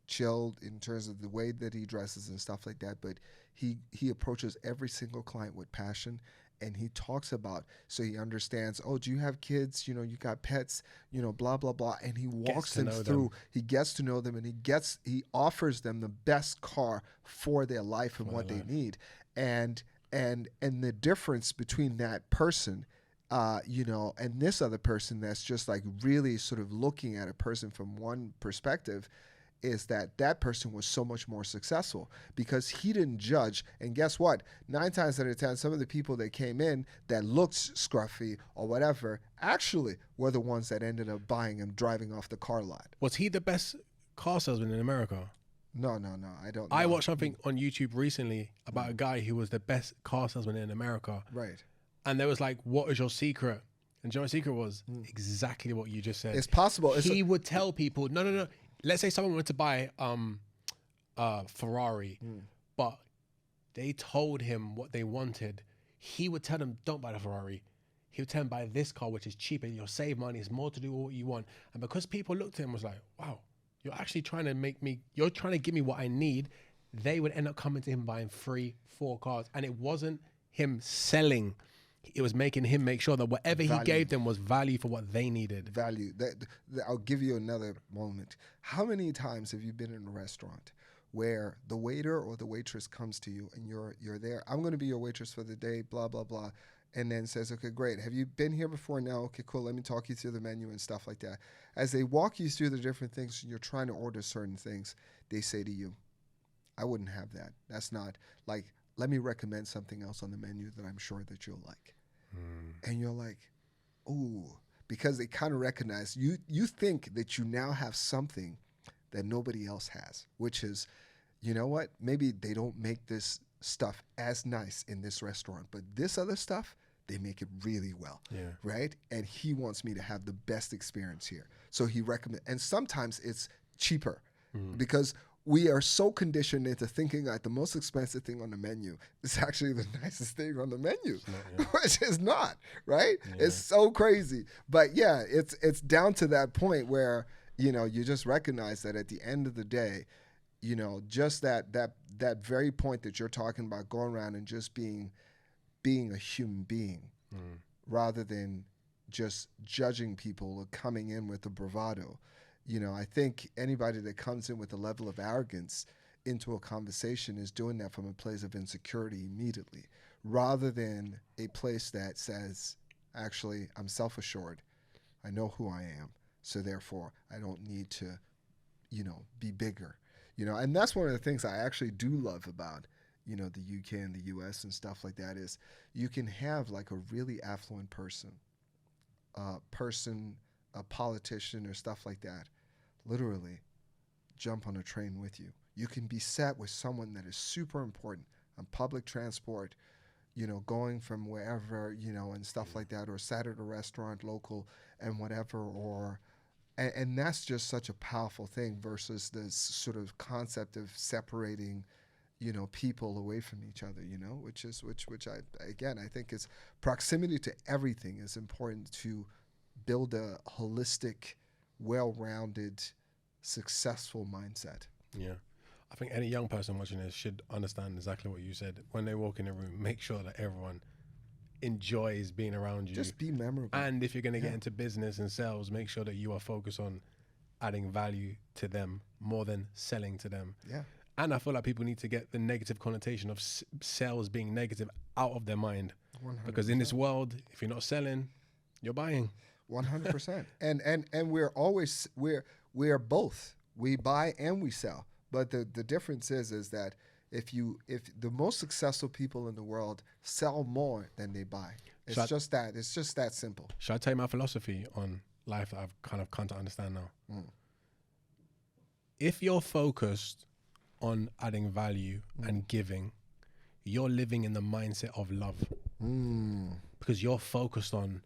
chilled in terms of the way that he dresses and stuff like that. But he approaches every single client with passion. And he talks about, so he understands, oh, do you have kids? You know, you got pets, you know, blah, blah, blah. And he walks them through. He gets to know them, and he offers them the best car for their life and what they need. And the difference between that person and this other person that's just like really sort of looking at a person from one perspective, is that person was so much more successful because he didn't judge. And guess what? 9 times out of 10, some of the people that came in that looked scruffy or whatever actually were the ones that ended up buying and driving off the car lot. Was he the best car salesman in America? No, I don't know. I watched something on YouTube recently about a guy who was the best car salesman in America. Right. And there was like, what is your secret? And do you know what secret was? Exactly what you just said. It's possible. He would tell people, no. Let's say someone wanted to buy Ferrari, but they told him what they wanted. He would tell them, don't buy the Ferrari. He would tell them, buy this car, which is cheaper. You'll save money. It's more to do with what you want. And because people looked at him was like, wow, you're actually trying to you're trying to give me what I need. They would end up coming to him buying 3-4 cars. And it wasn't him selling. It was making him make sure that whatever he gave them was value for what they needed. Value. I'll give you another moment. How many times have you been in a restaurant where the waiter or the waitress comes to you and you're there? I'm going to be your waitress for the day, blah, blah, blah. And then says, okay, great. Have you been here before? No. Okay, cool. Let me talk you through the menu and stuff like that. As they walk you through the different things and you're trying to order certain things, they say to you, I wouldn't have that. That's not like, let me recommend something else on the menu that I'm sure that you'll like. And you're like, ooh, because they kind of recognize you think that you now have something that nobody else has, which is, you know what? Maybe they don't make this stuff as nice in this restaurant, but this other stuff, they make it really well, right? And he wants me to have the best experience here. So he recommends, and sometimes it's cheaper because we are so conditioned into thinking that the most expensive thing on the menu is actually the nicest thing on the menu, which is not, right? Yeah. It's so crazy. But yeah, it's down to that point where, you just recognize that at the end of the day, just that very point that you're talking about, going around and just being a human being rather than just judging people or coming in with a bravado. I think anybody that comes in with a level of arrogance into a conversation is doing that from a place of insecurity immediately, rather than a place that says, actually, I'm self-assured. I know who I am. So therefore, I don't need to, be bigger. And that's one of the things I actually do love about, the UK and the US and stuff like that is you can have like a really affluent person, a politician or stuff like that, literally jump on a train with you. You can be sat with someone that is super important on public transport, going from wherever, and stuff like that, or sat at a restaurant local and whatever, and that's just such a powerful thing versus this sort of concept of separating, people away from each other, which I think is proximity to everything is important to build a holistic, well-rounded, successful mindset. Yeah. I think any young person watching this should understand exactly what you said. When they walk in a room, make sure that everyone enjoys being around you. Just be memorable. And if you're going to get into business and sales, make sure that you are focused on adding value to them more than selling to them. Yeah. And I feel like people need to get the negative connotation of sales being negative out of their mind. 100%. Because in this world, if you're not selling, you're buying. 100%. And we are both. We buy and we sell. But the difference is that if the most successful people in the world sell more than they buy. It's just that simple. Should I tell you my philosophy on life that I've kind of come to understand now? If you're focused on adding value and giving, you're living in the mindset of love. Because you're focused on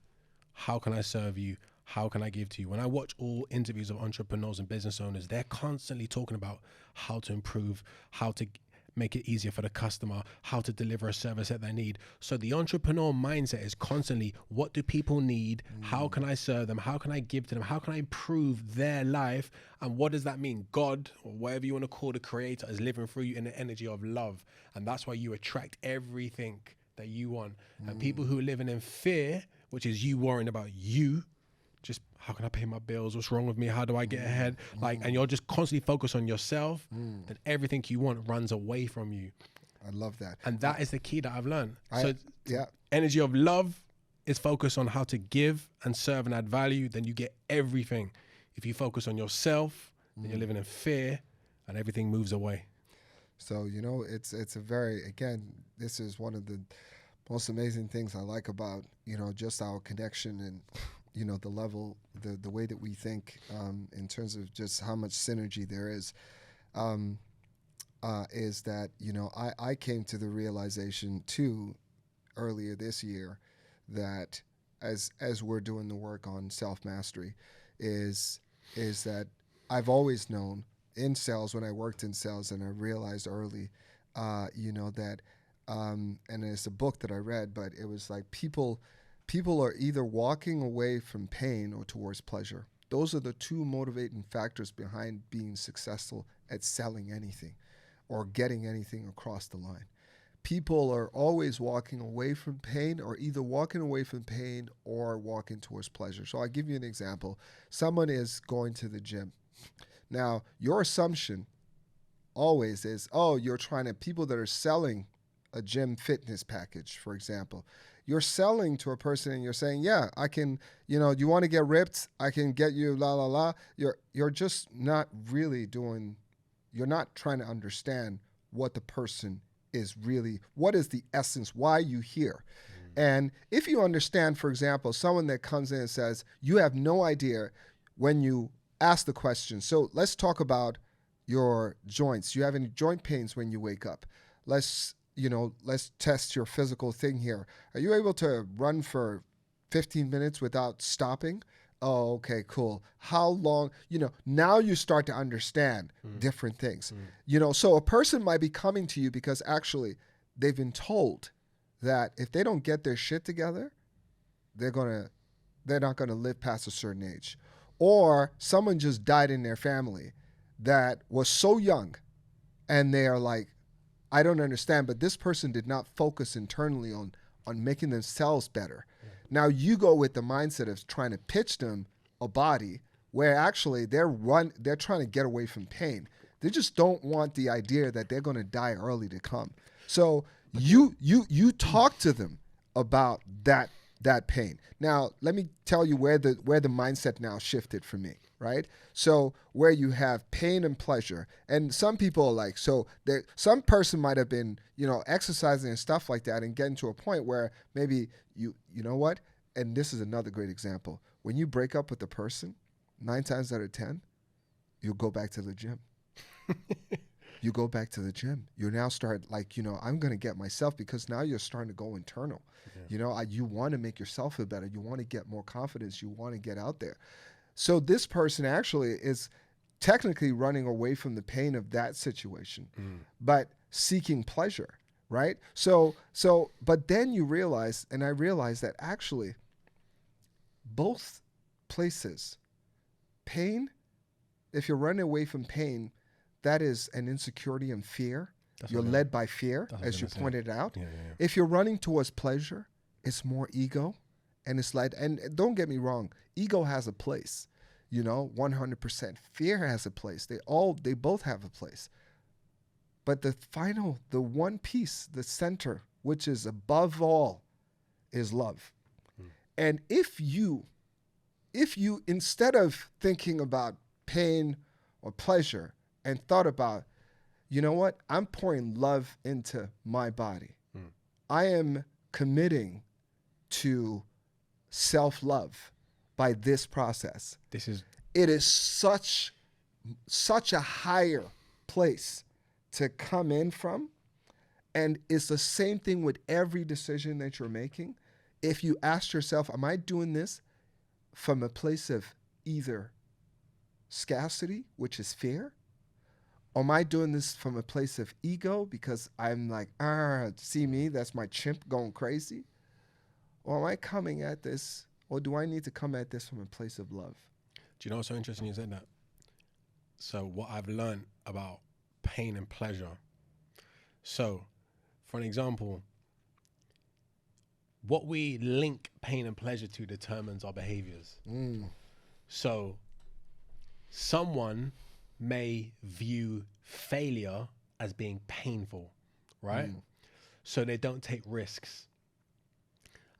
how can I serve you? How can I give to you? When I watch all interviews of entrepreneurs and business owners, they're constantly talking about how to improve, how to make it easier for the customer, how to deliver a service that they need. So the entrepreneur mindset is constantly, what do people need? How can I serve them? How can I give to them? How can I improve their life? And what does that mean? God, or whatever you want to call the creator, is living through you in the energy of love. And that's why you attract everything that you want. And people who are living in fear, which is you worrying about you, just how can I pay my bills? What's wrong with me? How do I get ahead? And you're just constantly focused on yourself, then everything you want runs away from you. I love that. And that is the key that I've learned. Energy of love is focused on how to give and serve and add value, then you get everything. If you focus on yourself, then you're living in fear and everything moves away. So, it's a very, again, this is one of the most amazing things I like about, just our connection and, the level, the way that we think in terms of just how much synergy there is that, I came to the realization too earlier this year that as we're doing the work on self-mastery is that I've always known in sales, when I worked in sales, and I realized early, that, and it's a book that I read, but it was like people are either walking away from pain or towards pleasure. Those are the two motivating factors behind being successful at selling anything or getting anything across the line. People are always walking away from pain, or either walking away from pain or walking towards pleasure. So I'll give you an example. Someone is going to the gym. Now, your assumption always is, you're trying to, people that are selling a gym fitness package, for example, you're selling to a person and you're saying, yeah, I can, you want to get ripped, I can get you, la, la, la. You're just not really doing, you're not trying to understand what the person is really, what is the essence, why you here. And if you understand, for example, someone that comes in and says, you have no idea when you ask the question. So let's talk about your joints. You have any joint pains when you wake up? Let's test your physical thing here. Are you able to run for 15 minutes without stopping? Oh, okay, cool. How long? Now you start to understand different things. So a person might be coming to you because actually they've been told that if they don't get their shit together, they're not gonna live past a certain age. Or someone just died in their family that was so young, and they are like, I don't understand, but this person did not focus internally on making themselves better. Yeah. Now you go with the mindset of trying to pitch them a body where actually they're trying to get away from pain. They just don't want the idea that they're going to die early to come. So you talk to them about that pain. Now, let me tell you where the mindset now shifted for me, right? So where you have pain and pleasure, and some people are like, so some person might have been, exercising and stuff like that and getting to a point where maybe you know what? And this is another great example. When you break up with a person, 9 times out of 10, you'll go back to the gym. You go back to the gym. You now start like, I'm going to get myself, because now you're starting to go internal. Yeah. You want to make yourself feel better. You want to get more confidence. You want to get out there. So this person actually is technically running away from the pain of that situation, but seeking pleasure, right? So, but then you realize, and I realized that actually both places, pain, if you're running away from pain, that is an insecurity and fear. You're led by fear, as you pointed out. Yeah. If you're running towards pleasure, it's more ego, and it's like, and don't get me wrong, ego has a place, 100%. Fear has a place. They both have a place. But the one piece, the center, which is above all, is love. And if you, instead of thinking about pain or pleasure and thought about, you know what, I'm pouring love into my body. I am committing to self-love by this process. It is such a higher place to come in from. And it's the same thing with every decision that you're making. If you ask yourself, am I doing this from a place of either scarcity, which is fear, or am I doing this from a place of ego because I'm like, see me, that's my chimp going crazy? Or am I coming at this, or do I need to come at this from a place of love? Do you know what's so interesting you said that? So what I've learned about pain and pleasure. So, for an example, what we link pain and pleasure to determines our behaviors. So someone may view failure as being painful, right? So they don't take risks.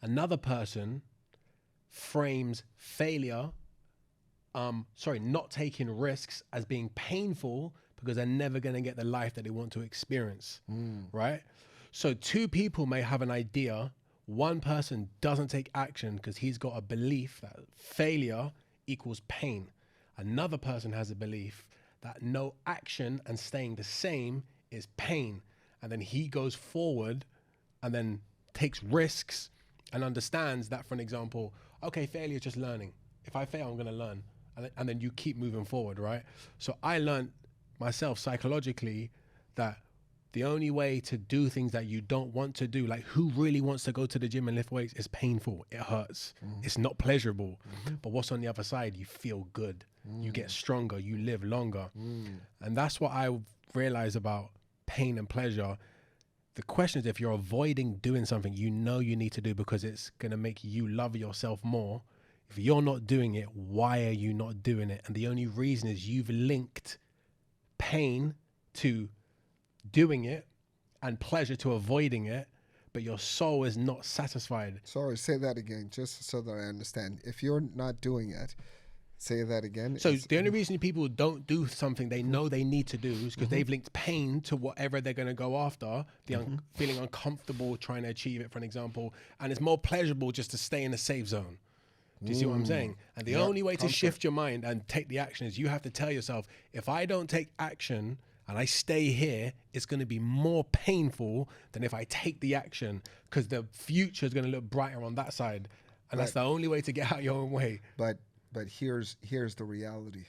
Another person frames failure, not taking risks as being painful because they're never going to get the life that they want to experience, right? So two people may have an idea. One person doesn't take action because he's got a belief that failure equals pain. Another person has a belief that no action and staying the same is pain. And then he goes forward and then takes risks and understands that, for an example, okay, failure is just learning. If I fail, I'm going to learn. And then you keep moving forward, right? So I learned myself psychologically that the only way to do things that you don't want to do, like who really wants to go to the gym and lift weights, is painful. It hurts. It's not pleasurable. But what's on the other side? You feel good. You get stronger. You live longer. And that's what I realized about pain and pleasure. The question is, if you're avoiding doing something you know you need to do because it's going to make you love yourself more, if you're not doing it, why are you not doing it? And the only reason is you've linked pain to doing it and pleasure to avoiding it, but your soul is not satisfied. Sorry, say that again, just so that I understand. If you're not doing it, say that again. So the only reason people don't do something they know they need to do is because they've linked pain to whatever they're going to go after, feeling uncomfortable trying to achieve it, for an example, and it's more pleasurable just to stay in a safe zone. Do you see what I'm saying? And the only way to shift your mind and take the action is you have to tell yourself, if I don't take action and I stay here, it's going to be more painful than if I take the action, because the future is going to look brighter on that side. And that's the only way to get out your own way. But here's the reality.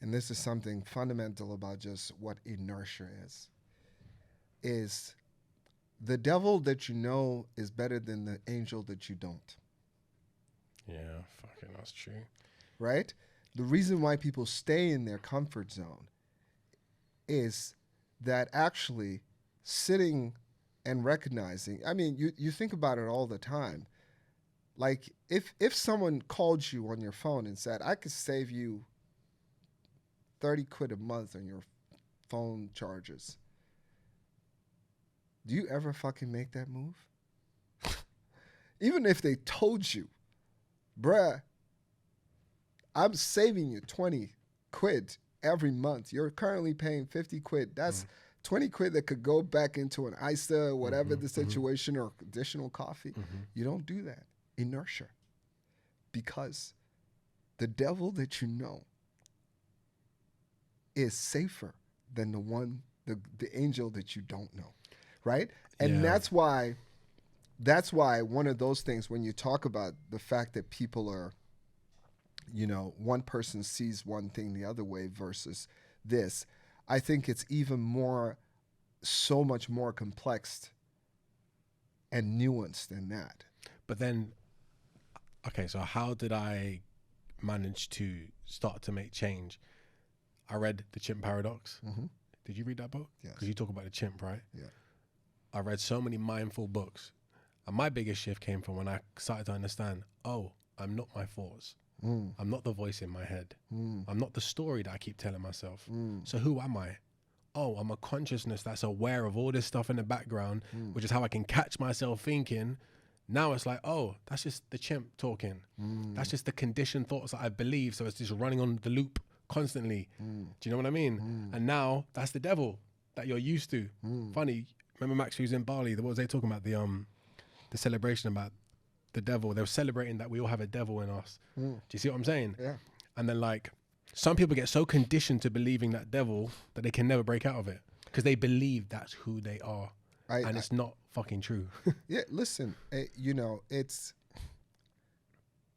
And this is something fundamental about just what inertia is the devil that you know is better than the angel that you don't. Yeah, fucking that's true. Right? The reason why people stay in their comfort zone is that actually sitting and recognizing, I mean, you think about it all the time. Like if someone called you on your phone and said, I could save you 30 quid a month on your phone charges, do you ever fucking make that move? Even if they told you, bruh, I'm saving you 20 quid every month. You're currently paying 50 quid. That's 20 quid that could go back into an ISA, whatever the situation, or additional coffee. You don't do that. Inertia. Because the devil that you know is safer than the angel that you don't know. Right? And that's why one of those things, when you talk about the fact that people are, you know, one person sees one thing the other way versus this, I think it's even so much more complex and nuanced than that. But then, okay, so how did I manage to start to make change? I read The Chimp Paradox. Did you read that book? Yes. Because you talk about the chimp, right? Yeah. I read so many mindful books. And my biggest shift came from when I started to understand, oh, I'm not my thoughts. I'm not the voice in my head. I'm not the story that I keep telling myself. So who am I? Oh, I'm a consciousness that's aware of all this stuff in the background, which is how I can catch myself thinking. Now it's like, oh, that's just the chimp talking. That's just the conditioned thoughts that I believe. So it's just running on the loop constantly. Do you know what I mean? And now that's the devil that you're used to. Funny, remember Max, who's in Bali, what was they talking about? The celebration about the devil. They were celebrating that we all have a devil in us. Do you see what I'm saying? Yeah. And then like some people get so conditioned to believing that devil that they can never break out of it because they believe that's who they are. And it's not fucking true. Yeah, listen, you know,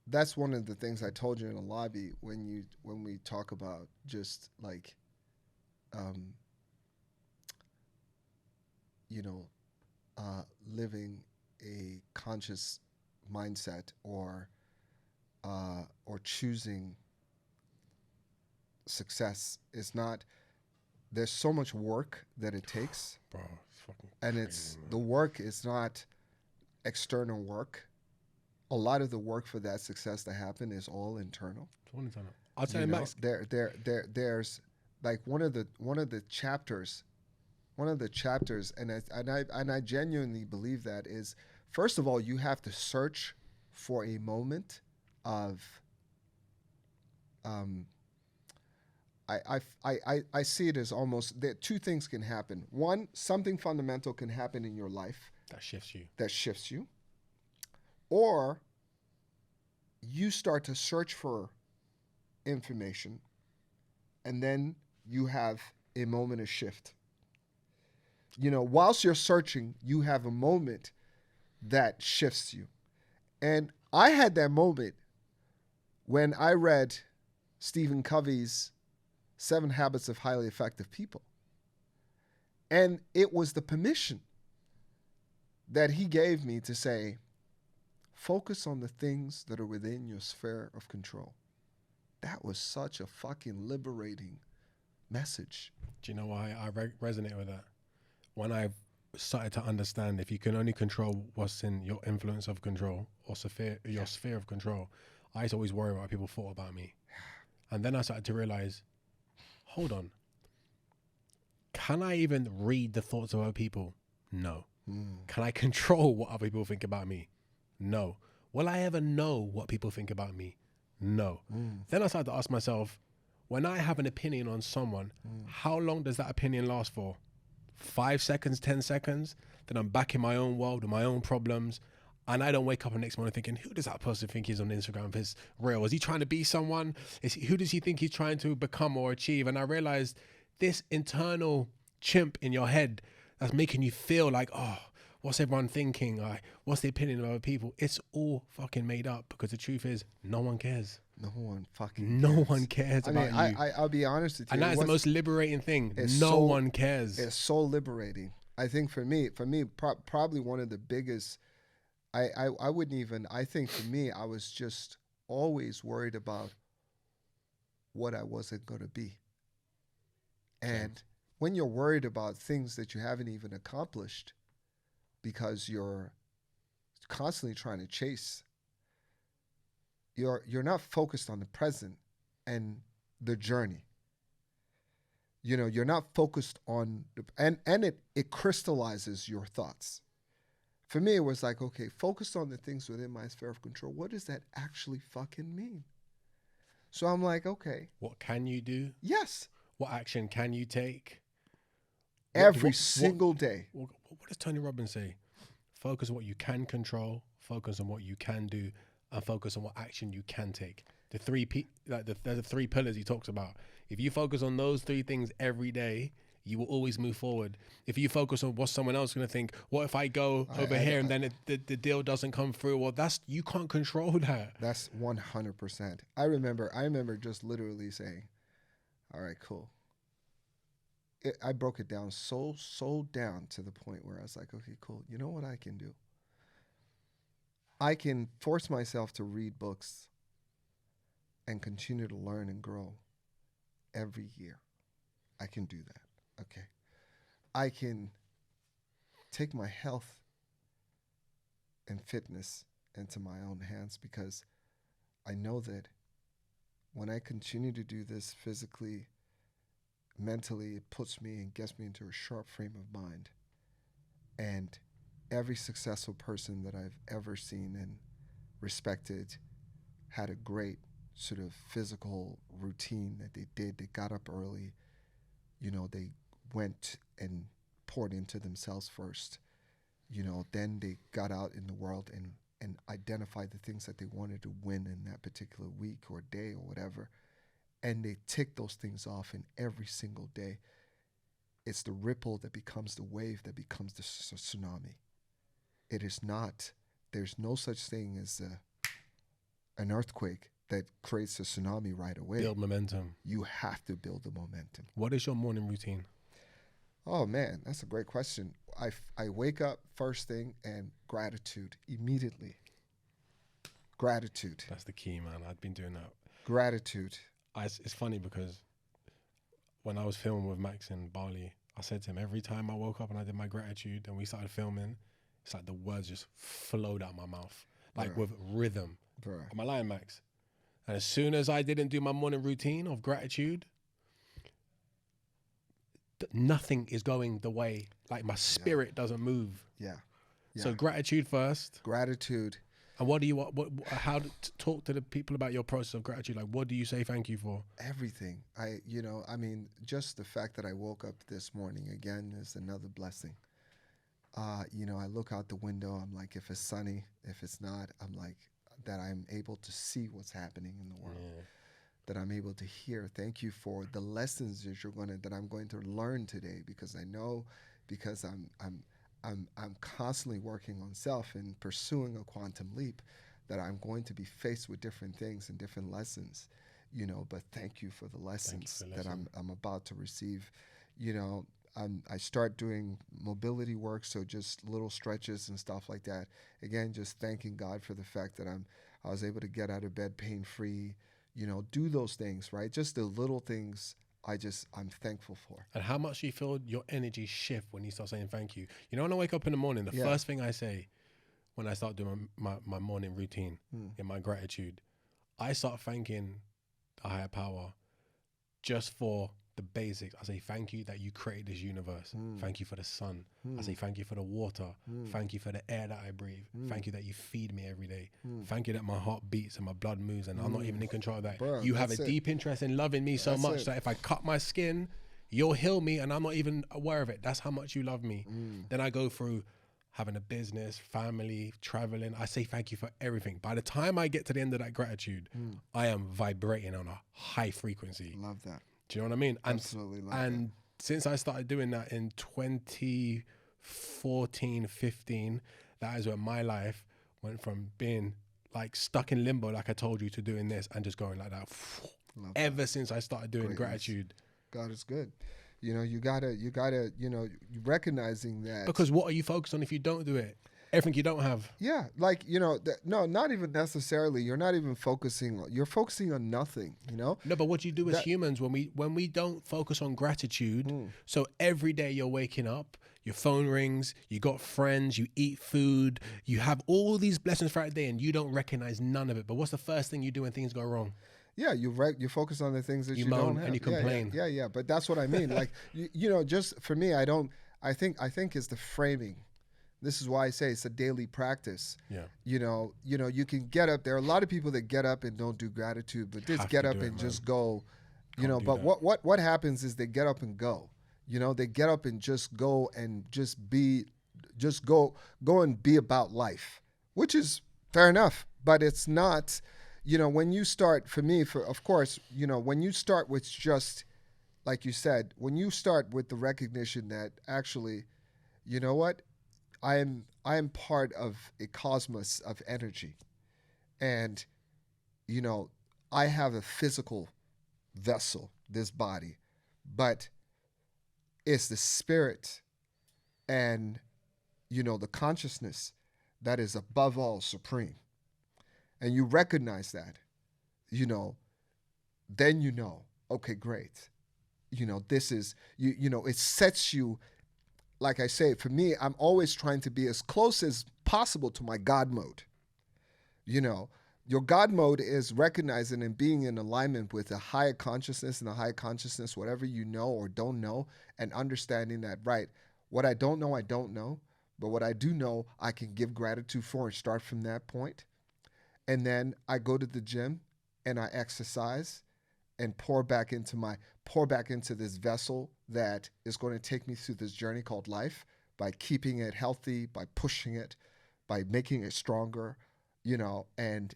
that's one of the things I told you in the lobby when we talk about just like, you know, living a conscious mindset or choosing success is not. There's so much work that it takes, Bro, it's fucking and crazy, man. the work is not external work. A lot of the work for that success to happen is all internal. I'll tell you, Max. There's like one of the chapters, and I genuinely believe that is first of all, you have to search for a moment of, I see it as almost that two things can happen. One, something fundamental can happen in your life That shifts you. Or you start to search for information, and then you have a moment of shift. Whilst you're searching, you have a moment that shifts you. And I had that moment when I read Stephen Covey's 7 Habits of Highly Effective People. And it was the permission that he gave me to say, focus on the things that are within your sphere of control. That was such a fucking liberating message. Do you know why I resonate with that? When I started to understand if you can only control what's in your influence of control or your sphere of control, I used to always worry about what people thought about me. And then I started to realize, hold on, can I even read the thoughts of other people? No. Can I control what other people think about me? No. Will I ever know what people think about me? No. Then I started to ask myself, when I have an opinion on someone, how long does that opinion last for? 5 seconds, 10 seconds? Then I'm back in my own world with my own problems. And I don't wake up the next morning thinking, who does that person think he's on Instagram for his reel? Is he trying to be someone? Who does he think he's trying to become or achieve? And I realized this internal chimp in your head that's making you feel like, oh, what's everyone thinking? What's the opinion of other people? It's all fucking made up, because the truth is no one cares. No one cares about you. I'll be honest with you. And that is the most liberating thing. No one cares. It's so liberating. I think for me, probably one of the biggest, I wouldn't even, I think for me, I was just always worried about what I wasn't going to be. And when you're worried about things that you haven't even accomplished because you're constantly trying to chase, you're not focused on the present and the journey. You're not focused on and it crystallizes your thoughts. For me, it was like, okay, focus on the things within my sphere of control. What does that actually fucking mean? So I'm like, okay. What can you do? Yes. What action can you take? Every single day. What does Tony Robbins say? Focus on what you can control, focus on what you can do, and focus on what action you can take. The three the 3 pillars he talks about. If you focus on those 3 things every day, you will always move forward. If you focus on what someone else is going to think, what if I go over here and then the deal doesn't come through? Well, you can't control that. That's 100%. I remember just literally saying, all right, cool. I broke it down so down to the point where I was like, okay, cool. You know what I can do? I can force myself to read books and continue to learn and grow every year. I can do that. Okay. I can take my health and fitness into my own hands, because I know that when I continue to do this physically, mentally, it puts me and gets me into a sharp frame of mind. And every successful person that I've ever seen and respected had a great sort of physical routine that they did. They got up early. They went and poured into themselves first. Then they got out in the world and identified the things that they wanted to win in that particular week or day or whatever. And they tick those things off in every single day. It's the ripple that becomes the wave that becomes the tsunami. It is not, there's no such thing as an earthquake that creates a tsunami right away. Build momentum. You have to build the momentum. What is your morning routine? Oh man, that's a great question. I wake up first thing and gratitude immediately. Gratitude. That's the key, man. I've been doing that. Gratitude. It's funny because when I was filming with Max in Bali, I said to him, every time I woke up and I did my gratitude and we started filming, it's like the words just flowed out my mouth, like with rhythm. Am I lying, Max? And as soon as I didn't do my morning routine of gratitude, nothing is going the way, like my spirit doesn't move. Yeah. So gratitude first. Gratitude. And what do you talk to the people about your process of gratitude? Like, what do you say thank you for? Everything. Just the fact that I woke up this morning again is another blessing. I look out the window. I'm like, if it's sunny, if it's not, I'm like, that I'm able to see what's happening in the world. Yeah. That I'm able to hear. Thank you for the lessons that I'm going to learn today, because I know, because I'm constantly working on self and pursuing a quantum leap, that I'm going to be faced with different things and different lessons, but thank you for the lessons that I'm about to receive. I start doing mobility work, so just little stretches and stuff like that. Again, just thanking God for the fact that I was able to get out of bed pain-free, do those things, right? Just the little things I'm thankful for. And how much do you feel your energy shift when you start saying thank you? When I wake up in the morning, the first thing I say when I start doing my morning routine in my gratitude, I start thanking the higher power just for the basics. I say thank you that you created this universe. Thank you for the sun. I say thank you for the water. Thank you for the air that I breathe. Thank you that you feed me every day. Thank you that my heart beats and my blood moves and I'm not even in control of that. Bro, you have a deep interest in loving me so much that if I cut my skin, you'll heal me and I'm not even aware of it. That's how much you love me. Then I go through having a business, family, traveling. I say thank you for everything. By the time I get to the end of that gratitude, I am vibrating on a high frequency. Love that. Do you know what I mean? Absolutely love that. And since I started doing that in 2014, 15, that is when my life went from being like stuck in limbo, like I told you, to doing this and just going like that. Ever since I started doing gratitude. God is good. You gotta, recognizing that. Because what are you focused on if you don't do it? Everything you don't have. Yeah, no, not even necessarily. You're not even focusing. You're focusing on nothing. No, but what you do as humans when we don't focus on gratitude. So every day you're waking up, your phone rings, you got friends, you eat food, you have all these blessings throughout the day, and you don't recognize none of it. But what's the first thing you do when things go wrong? Yeah, you focus on the things that you moan don't have. And you complain. Yeah. But that's what I mean. Like just for me, I think it's the framing. This is why I say it's a daily practice. Yeah. You can get up. There are a lot of people that get up and don't do gratitude, but just get up and just go. But what happens is they get up and go. They get up and just go and just go and be about life, which is fair enough. But it's not. When you start, of course, when you start with just, like you said, when you start with the recognition that actually, you know what? I am part of a cosmos of energy, and I have a physical vessel, this body, but it's the spirit and the consciousness that is above all supreme, and you recognize that, then okay, great, this is it sets you. Like I say, for me, I'm always trying to be as close as possible to my God mode. Your God mode is recognizing and being in alignment with a higher consciousness, and a higher consciousness, whatever you know or don't know, and understanding that, right, what I don't know, but what I do know, I can give gratitude for and start from that point. And then I go to the gym and I exercise and pour back into this vessel that is going to take me through this journey called life, by keeping it healthy, by pushing it, by making it stronger, and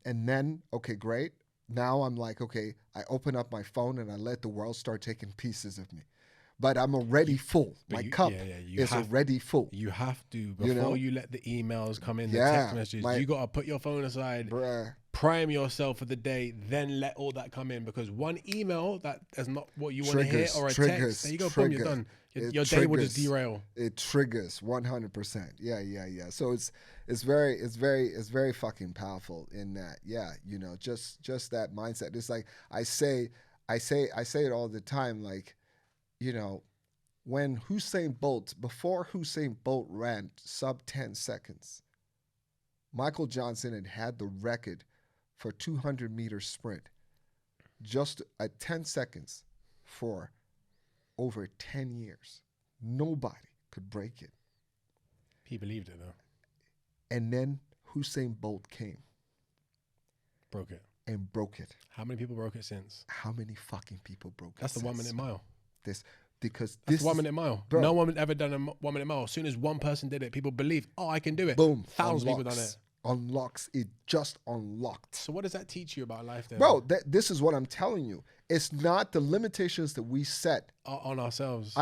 then, okay, great. Now I'm like, okay, I open up my phone and I let the world start taking pieces of me. But I'm already full. My cup is already full. You have to, before you let the emails come in, the text messages, you got to put your phone aside, prime yourself for the day, then let all that come in. Because one email that is not what you want to hear, or a text, there you go, boom, you're done. Your day will just derail. It triggers 100%. Yeah. So it's very fucking powerful in that. Yeah, just that mindset. It's like I say it all the time, like, when before Usain Bolt ran sub 10 seconds, Michael Johnson had the record for 200-meter sprint just at 10 seconds for over 10 years. Nobody could break it. He believed it, though. And then Usain Bolt came Broke it. and broke it. How many people broke it since? How many fucking people broke That's it? the 1 minute mile. Because That's this the 1 minute mile. bro. No one had ever done a 1 minute mile. As soon as one person did it, people believe, oh, I can do it. Boom. Thousands of people done it. Unlocks. It just unlocked. So what does that teach you about life then? Bro, this is what I'm telling you. It's not the limitations that we set On ourselves.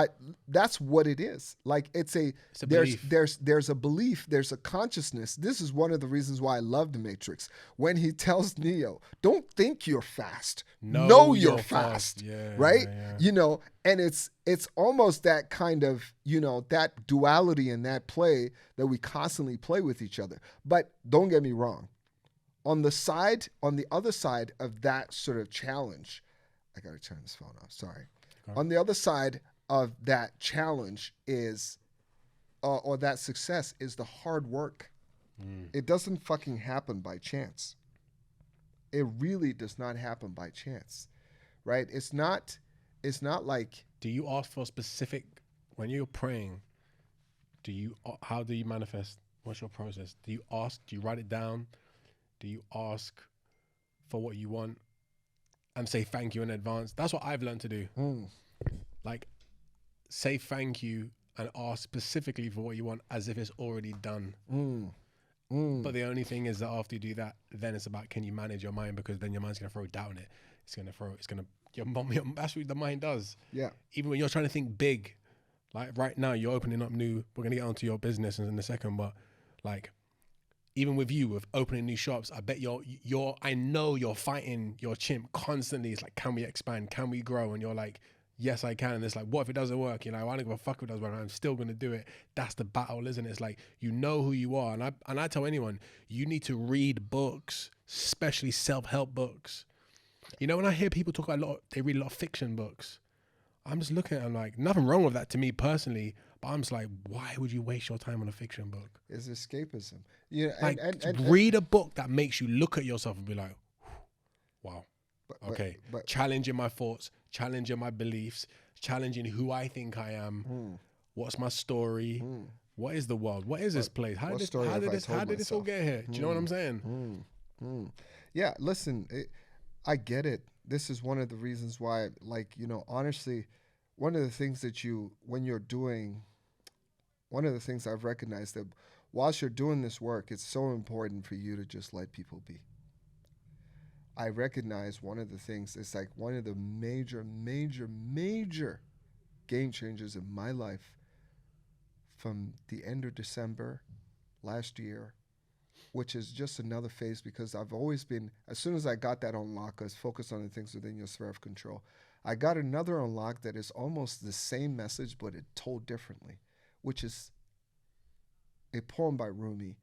That's what it is. Like it's a belief. there's a belief, there's a consciousness. This is one of the reasons why I love the Matrix. When he tells Neo, don't think you're fast. Know you're fast. Yeah, right? Yeah. You know, and it's almost that kind of, you know, that duality and that play that we constantly play with each other. But don't get me wrong. On the other side of that sort of challenge, I got to turn this phone off. Sorry. Okay. On the other side of that challenge is, or that success is the hard work. It doesn't fucking happen by chance. It really does not happen by chance, right? It's not like. Do you ask for specific, when you're praying, how do you manifest? What's your process? Do you ask, do you write it down? Do you ask for what you want? And say thank you in advance. That's what I've learned to do. Like, say thank you and ask specifically for what you want as if it's already done. But the only thing is that after you do that, then it's about, can you manage your mind? Because then your mind's gonna throw doubt in it. That's what the mind does. Yeah. Even when you're trying to think big, like right now, you're opening up we're gonna get onto your business in a second, but like, even with opening new shops, I bet I know you're fighting your chimp constantly. It's like, can we expand? Can we grow? And you're like, yes, I can. And it's like, what if it doesn't work? You know, I don't give a fuck if it doesn't work. I'm still going to do it. That's the battle, isn't it? It's like, you know who you are. And I tell anyone, you need to read books, especially self-help books. You know, when I hear people talk they read a lot of fiction books. I'm just looking at them like, nothing wrong with that to me personally, but I'm just like, why would you waste your time on a fiction book? It's escapism. You know, like, and read a book that makes you look at yourself and be like, wow, but challenging my thoughts, challenging my beliefs, challenging who I think I am. What's my story? What is the world? What is this place? How did this all get here? Do you know what I'm saying? Yeah, listen, I get it. This is one of the reasons why, like, you know, honestly, one of the things I've recognized that whilst you're doing this work, it's so important for you to just let people be. I recognize one of the things, it's like one of the major game changers in my life from the end of December last year, which is just another phase, because I've always been, as soon as I got that unlock, I was focused on the things within your sphere of control. I got another unlock that is almost the same message, but it told differently, which is a poem by Rumi,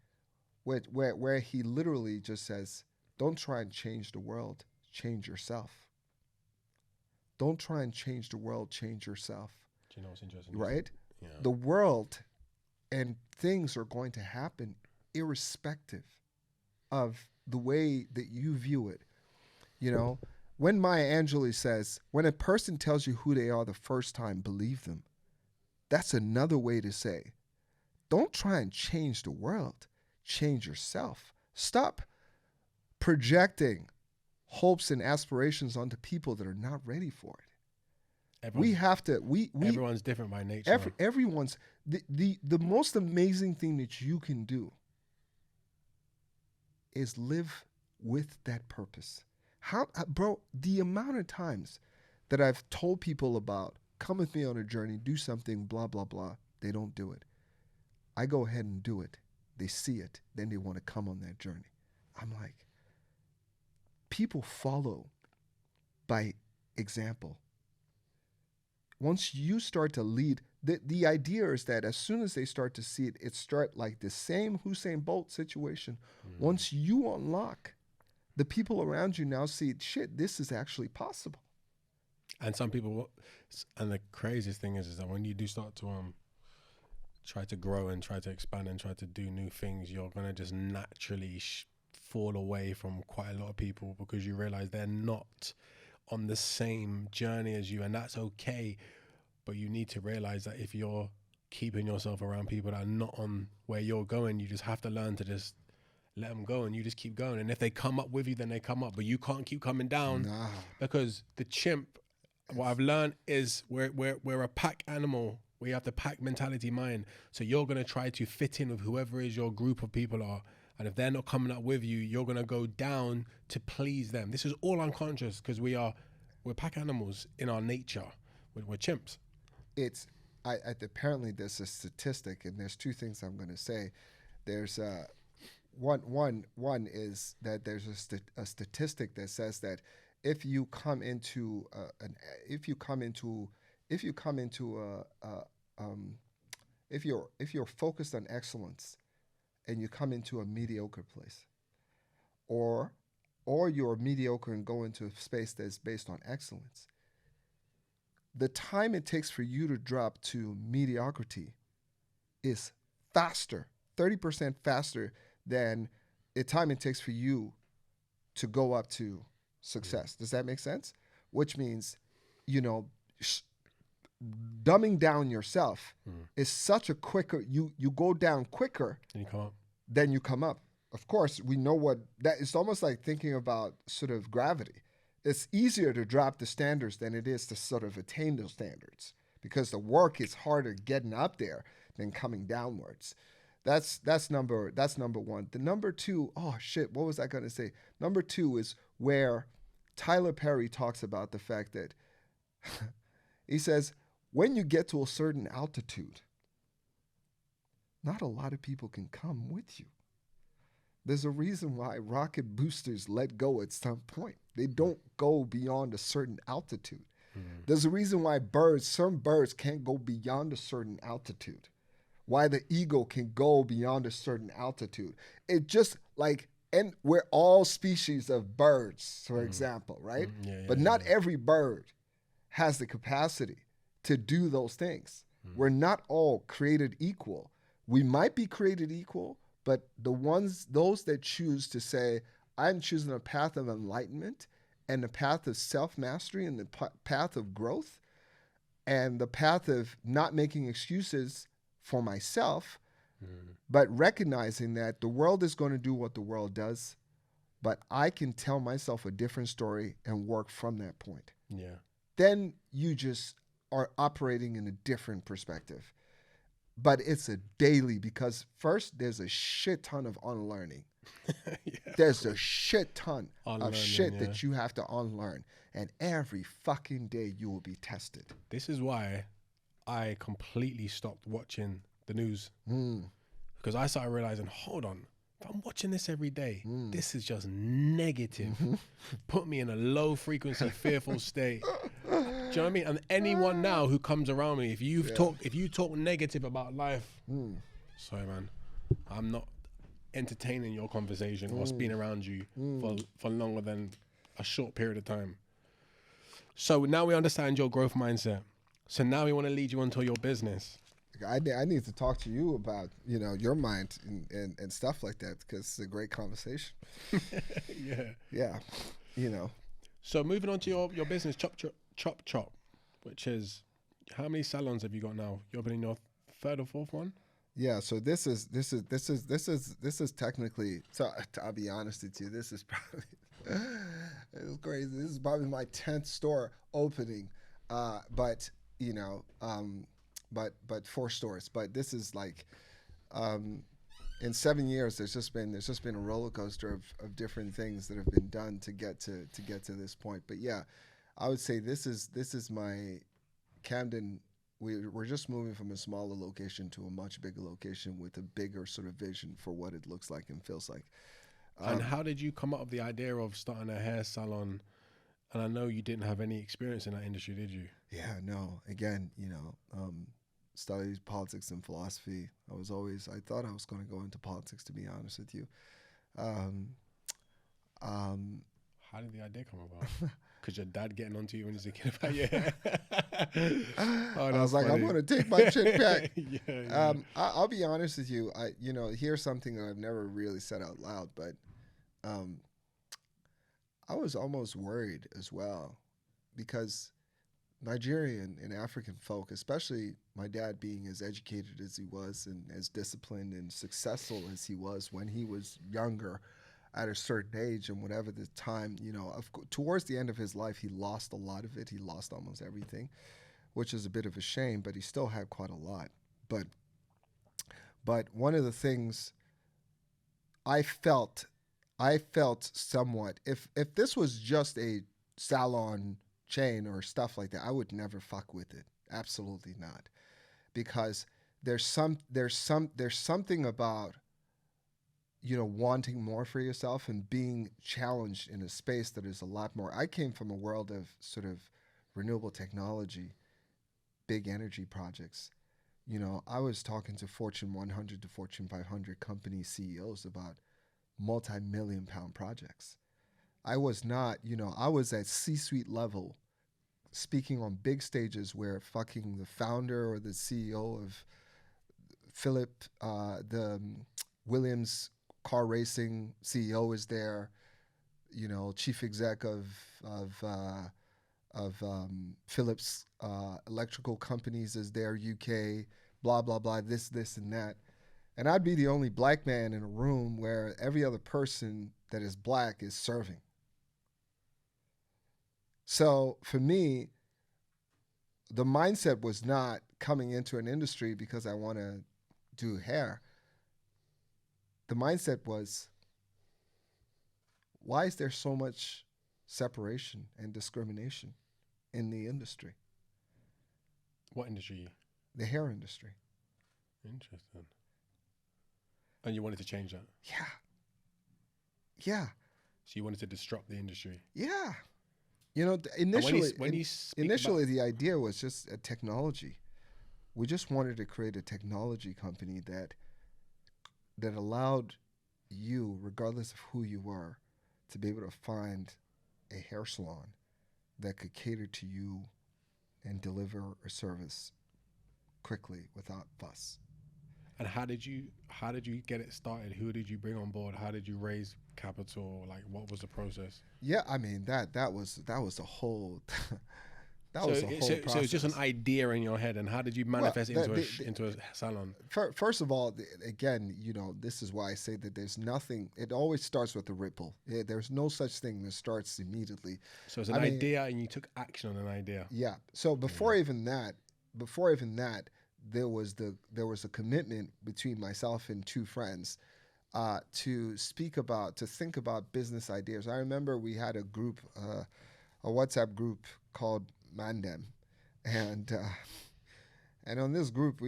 where he literally just says, don't try and change the world, change yourself. Don't try and change the world, change yourself. Do you know what's interesting? Right? Yeah. The world and things are going to happen irrespective of the way that you view it. You know, when Maya Angelou says, when a person tells you who they are the first time, believe them. That's another way to say, don't try and change the world, change yourself. Stop projecting hopes and aspirations onto people that are not ready for it. Everyone's different by nature. Everyone's the most amazing thing that you can do is live with that purpose. Bro, the amount of times that I've told people about, come with me on a journey, do something, blah, blah, blah, they don't do it. I go ahead and do it. They see it. Then they want to come on that journey. I'm like, people follow by example. Once you start to lead, the idea is that as soon as they start to see it, it start like the same Usain Bolt situation. Once you unlock, the people around you now see, shit, this is actually possible. And some people, and the craziest thing is that when you do start to try to grow and try to expand and try to do new things, you're going to just naturally fall away from quite a lot of people, because you realize they're not on the same journey as you, and that's okay. But you need to realize that if you're keeping yourself around people that are not on where you're going. You just have to learn to just let them go, and you just keep going. And if they come up with you, then they come up, but you can't keep coming down. Nah. Because the chimp, what I've learned is we're a pack animal. We have the pack mentality mind. So you're going to try to fit in with whoever is your group of people are. And if they're not coming up with you, you're going to go down to please them. This is all unconscious because we're pack animals in our nature. We're chimps. Apparently there's a statistic, and there's two things I'm going to say. There's one is that there's a statistic that says that if you're focused on excellence and you come into a mediocre place, or you're mediocre and go into a space that's based on excellence, the time it takes for you to drop to mediocrity is faster, 30% faster than the time it takes for you to go up to success. Does that make sense? Which means, dumbing down yourself is such a quicker, you go down quicker than you come up. Of course, we know what that it's almost like thinking about sort of gravity. It's easier to drop the standards than it is to sort of attain those standards, because the work is harder getting up there than coming downwards. That's number one. The number two, what was I going to say? Number two is where Tyler Perry talks about the fact that he says, when you get to a certain altitude, not a lot of people can come with you. There's a reason why rocket boosters let go at some point. They don't go beyond a certain altitude. Mm-hmm. There's a reason why some birds can't go beyond a certain altitude. Why the eagle can go beyond a certain altitude. It just and we're all species of birds, for example, right? But not every bird has the capacity to do those things. We're not all created equal. We might be created equal, but those that choose to say, I'm choosing a path of enlightenment and the path of self-mastery and the path of growth and the path of not making excuses for myself, but recognizing that the world is going to do what the world does, but I can tell myself a different story and work from that point. Yeah. Then you just are operating in a different perspective. But it's a daily, because first there's a shit ton of unlearning. There's a shit ton of shit that you have to unlearn. And every fucking day you will be tested. This is why I completely stopped watching the news. Because I started realizing, hold on, if I'm watching this every day, this is just negative. Put me in a low frequency, fearful state. Do you know what I mean? And anyone now who comes around me, if you talk negative about life, sorry man, I'm not entertaining your conversation or being around you for longer than a short period of time. So now we understand your growth mindset. So now we want to lead you onto your business. I need to talk to you about, your mind and stuff like that, because it's a great conversation. Yeah. So moving on to your business, ChopChop, which is, how many salons have you got now? You're opening your third or fourth one? Yeah. So this is technically. So I'll be honest with you. This is probably it's crazy. This is probably my 10th store opening, but 4 stores. But this is in 7 years, there's just been a roller coaster of different things that have been done to get to this point. But yeah, I would say this is my Camden. We're just moving from a smaller location to a much bigger location with a bigger sort of vision for what it looks like and feels like. And how did you come up with the idea of starting a hair salon? And I know you didn't have any experience in that industry, did you? Yeah, no. Again, studied politics and philosophy. I thought I was going to go into politics, to be honest with you. How did the idea come about? Because your dad getting onto you when he's a kid about your hair? I was like, I'm going to take my chin back. I'll be honest with you. Here's something that I've never really said out loud, but I was almost worried as well, because Nigerian and African folk, especially my dad being as educated as he was and as disciplined and successful as he was when he was younger at a certain age and whatever the time, towards the end of his life, he lost a lot of it. He lost almost everything, which is a bit of a shame, but he still had quite a lot. But one of the things I felt somewhat, if this was just a salon chain or stuff like that, I would never fuck with it. Absolutely not. Because there's something about wanting more for yourself and being challenged in a space that is a lot more. I came from a world of sort of renewable technology, big energy projects. I was talking to Fortune 100 to Fortune 500 company CEOs about multi-million pound projects. I was not, I was at C-suite level speaking on big stages where fucking the founder or the CEO of Philip, the Williams car racing CEO is there, chief exec of Philips electrical companies is there, UK, blah, blah, blah, this, and that. And I'd be the only black man in a room where every other person that is black is serving. So for me, the mindset was not coming into an industry because I want to do hair. The mindset was, why is there so much separation and discrimination in the industry? What industry? The hair industry. Interesting. And you wanted to change that? Yeah. Yeah. So you wanted to disrupt the industry? Yeah. Initially, initially the idea was just a technology. We just wanted to create a technology company that allowed you, regardless of who you were, to be able to find a hair salon that could cater to you and deliver a service quickly without fuss. And how did you get it started? Who did you bring on board? How did you raise capital? Like, what was the process? Yeah, I mean that was a whole process. So it's just an idea in your head, and how did you manifest into a salon? First of all, again, this is why I say that there's nothing. It always starts with a ripple. There's no such thing that starts immediately. So it's an idea, and you took action on an idea. Yeah. So before even that, there was a commitment between myself and two friends to think about business ideas. I remember we had a group, a WhatsApp group called Mandem, and on this group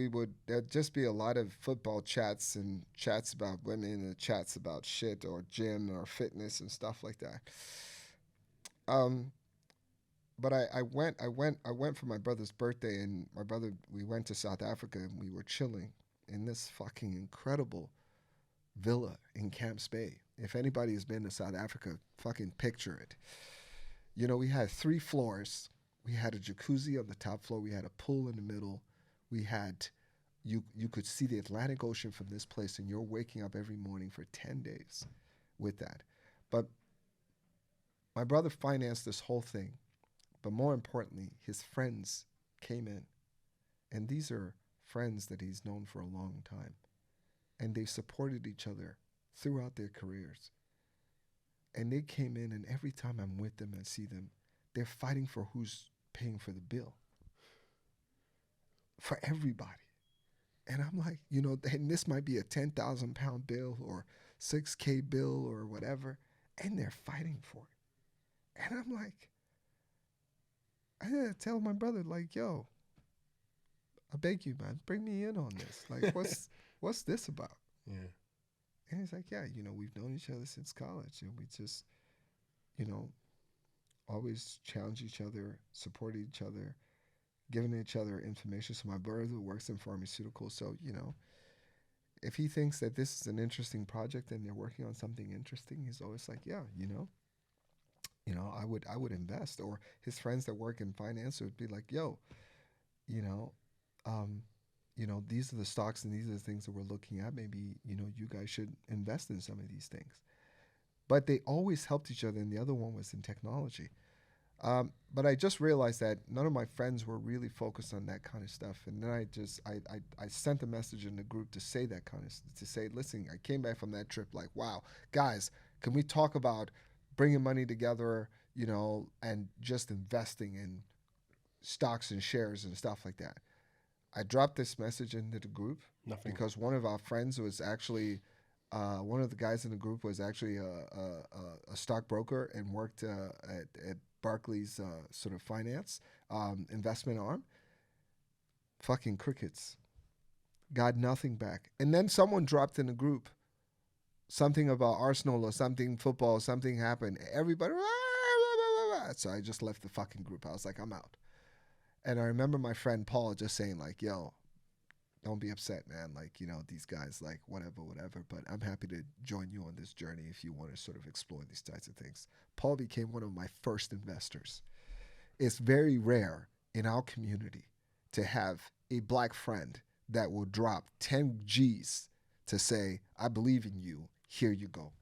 there'd just be a lot of football chats and chats about women and chats about shit or gym or fitness and stuff like that. But I went for my brother's birthday, and we went to South Africa, and we were chilling in this fucking incredible villa in Camps Bay. If anybody has been to South Africa, fucking picture it. We had 3 floors. We had a jacuzzi on the top floor. We had a pool in the middle. We had, you could see the Atlantic Ocean from this place, and you're waking up every morning for 10 days with that. But my brother financed this whole thing. But more importantly, his friends came in. And these are friends that he's known for a long time. And they supported each other throughout their careers. And they came in, and every time I'm with them and see them, they're fighting for who's paying for the bill. For everybody. And I'm like, and this might be a 10,000 pound bill or 6K bill or whatever. And they're fighting for it. And I'm like, I had to tell my brother, like, yo, I beg you, man, bring me in on this. Like, what's this about? Yeah. And he's like, yeah, we've known each other since college, and we just, always challenge each other, support each other, giving each other information. So my brother works in pharmaceuticals, so if he thinks that this is an interesting project and they're working on something interesting, he's always like, yeah, I would invest. Or his friends that work in finance would be like, yo, these are the stocks and these are the things that we're looking at. Maybe, you guys should invest in some of these things. But they always helped each other. And the other one was in technology. But I just realized that none of my friends were really focused on that kind of stuff. And then I sent a message in the group to say that kind of, to say, listen, I came back from that trip like, wow, guys, can we talk about bringing money together, you know, and just investing in stocks and shares and stuff like that. I dropped this message into the group Nothing. because one of our friends was actually, one of the guys in the group was actually a stockbroker and worked at Barclays sort of finance investment arm. Fucking crickets. Got nothing back. And then someone dropped in the group something about Arsenal or something, football, something happened. Everybody, so I just left the fucking group. I was like, I'm out. And I remember my friend Paul just saying like, yo, don't be upset, man. Like, you know, these guys, like, whatever. But I'm happy to join you on this journey if you want to sort of explore these types of things. Paul became one of my first investors. It's very rare in our community to have a black friend that will drop 10 G's to say, I believe in you. Here you go.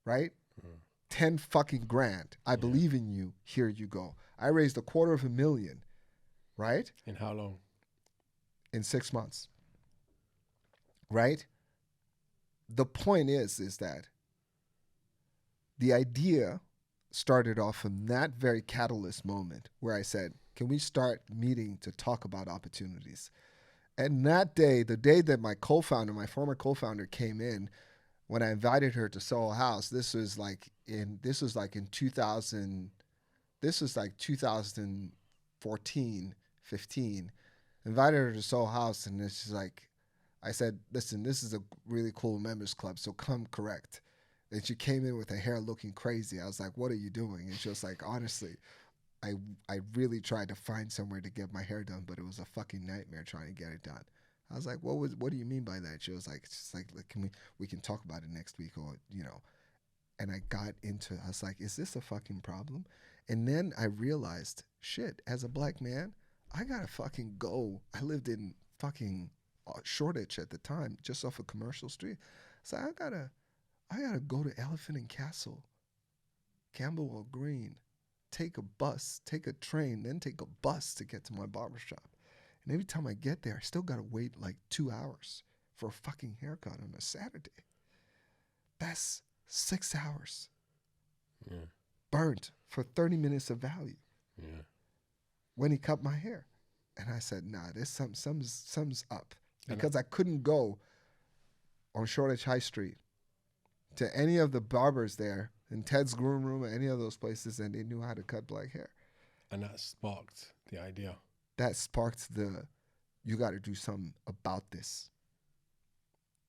Right? 10 fucking grand. I believe in you. Here you go. I raised $250,000, right? In how long? In 6 months. Right? The point is that the idea started off from that very catalyst moment where I said, can we start meeting to talk about opportunities? And that day, the day that my former co-founder came in, when I invited her to Soho House, this was like in 2014, 15. Invited her to Soho House, and it's just like, I said, listen, this is a really cool members club, so come correct. And she came in with her hair looking crazy. I was like, what are you doing? And she was like, honestly, I really tried to find somewhere to get my hair done, but it was a fucking nightmare trying to get it done. I was like, what do you mean by that? She was like, it's just like we can talk about it next week, or, you know. And I was like, is this a fucking problem? And then I realized, shit, as a black man, I gotta fucking go. I lived in fucking Shoreditch at the time, just off a commercial street. So I gotta go to Elephant and Castle, Camberwell Green, take a bus, take a train, then take a bus to get to my barbershop. And every time I get there, I still gotta wait like 2 hours for a fucking haircut on a Saturday. That's 6 hours. Yeah. Burnt for 30 minutes of value. Yeah. When he cut my hair. And I said, nah, there's something's up. Because I couldn't go on Shoreditch High Street to any of the barbers there in Ted's Groom Room or any of those places, and they knew how to cut black hair. And that sparked the idea. That sparked you got to do something about this.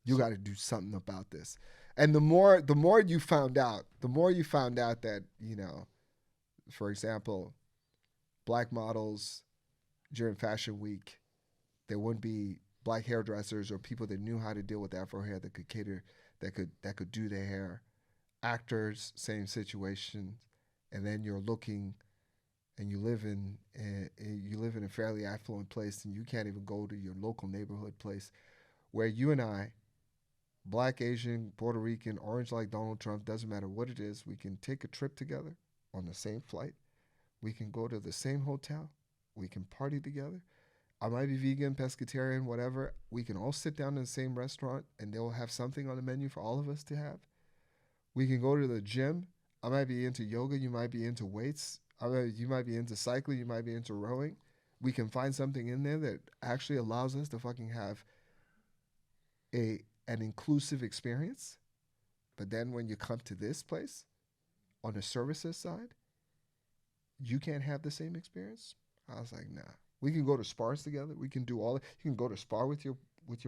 You got to do something about this. And the more you found out that, you know, for example, black models during Fashion Week, there wouldn't be black hairdressers or people that knew how to deal with Afro hair that could cater, that could do their hair. Actors, same situation. And then you're looking, and you live in a fairly affluent place, and you can't even go to your local neighborhood place, where you and I, black, Asian, Puerto Rican, orange like Donald Trump, doesn't matter what it is, we can take a trip together on the same flight. We can go to the same hotel. We can party together. I might be vegan, pescatarian, whatever. We can all sit down in the same restaurant, and they'll have something on the menu for all of us to have. We can go to the gym. I might be into yoga. You might be into weights. You might be into cycling. You might be into rowing. We can find something in there that actually allows us to fucking have an inclusive experience. But then when you come to this place, on the services side, you can't have the same experience. I was like, nah. We can go to spars together. We can do all. You can go to spar with your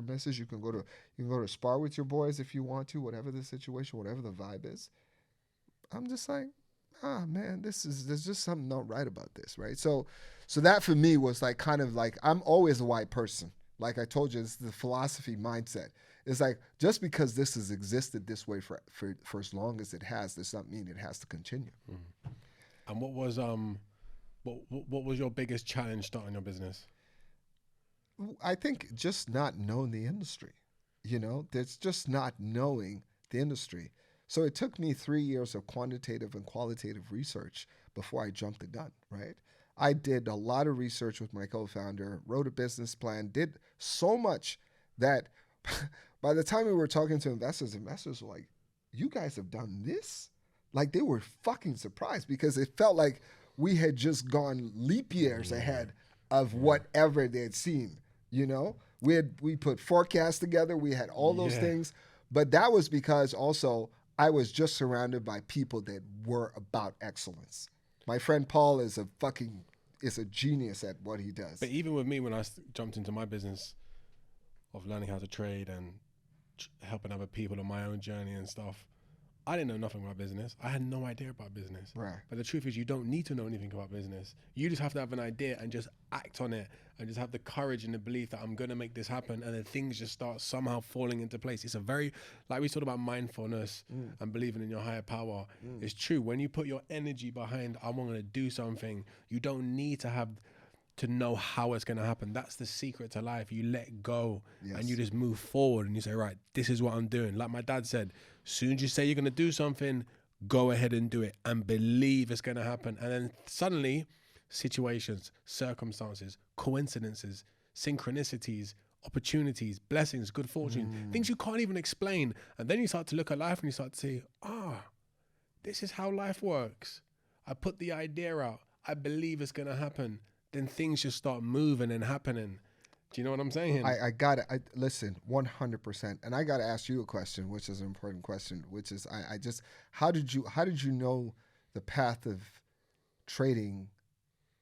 missus. You can go to spar with your boys if you want to. Whatever the situation, whatever the vibe is. I'm just like, man, there's just something not right about this, right? So that for me was like kind of like, I'm always a white person. Like I told you, it's the philosophy mindset. It's like, just because this has existed this way for as long as it has, does not mean it has to continue. Mm. And what was your biggest challenge starting your business? I think just not knowing the industry. You know, there's just not knowing the industry. So it took me 3 years of quantitative and qualitative research before I jumped the gun, right? I did a lot of research with my co-founder, wrote a business plan, did so much that by the time we were talking to investors were like, you guys have done this? Like, they were fucking surprised because it felt like we had just gone leap years ahead of whatever they had seen, you know? We put forecasts together, we had all those things, but that was because also I was just surrounded by people that were about excellence. My friend Paul is a genius at what he does. But even with me, when I jumped into my business of learning how to trade and helping other people on my own journey and stuff, I didn't know nothing about business. I had no idea about business. Right. But the truth is, you don't need to know anything about business. You just have to have an idea and just act on it and just have the courage and the belief that I'm going to make this happen, and then things just start somehow falling into place. It's a very, like we talked about mindfulness and believing in your higher power. It's true. When you put your energy behind, I want to do something, you don't need to know how it's going to happen. That's the secret to life. You let go and you just move forward and you say, right, this is what I'm doing. Like my dad said, soon as you say you're going to do something, go ahead and do it and believe it's going to happen. And then suddenly situations, circumstances, coincidences, synchronicities, opportunities, blessings, good fortune, things you can't even explain. And then you start to look at life and you start to say, this is how life works. I put the idea out. I believe it's going to happen. Then things just start moving and happening. Do you know what I'm saying? I got it. Listen, 100%. And I got to ask you a question, which is an important question, which is how did you know the path of trading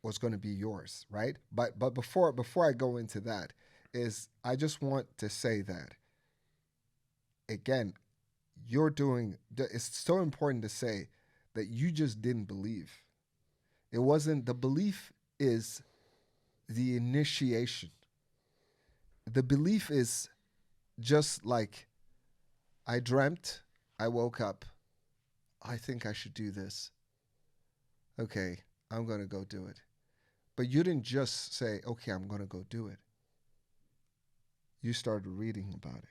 was going to be yours, right? But before I go into that, I just want to say that again, it's so important to say that you just didn't believe. It wasn't, the belief is the initiation. The belief is just like, I dreamt, I woke up, I think I should do this. Okay, I'm going to go do it. But you didn't just say, okay, I'm going to go do it. You started reading about it.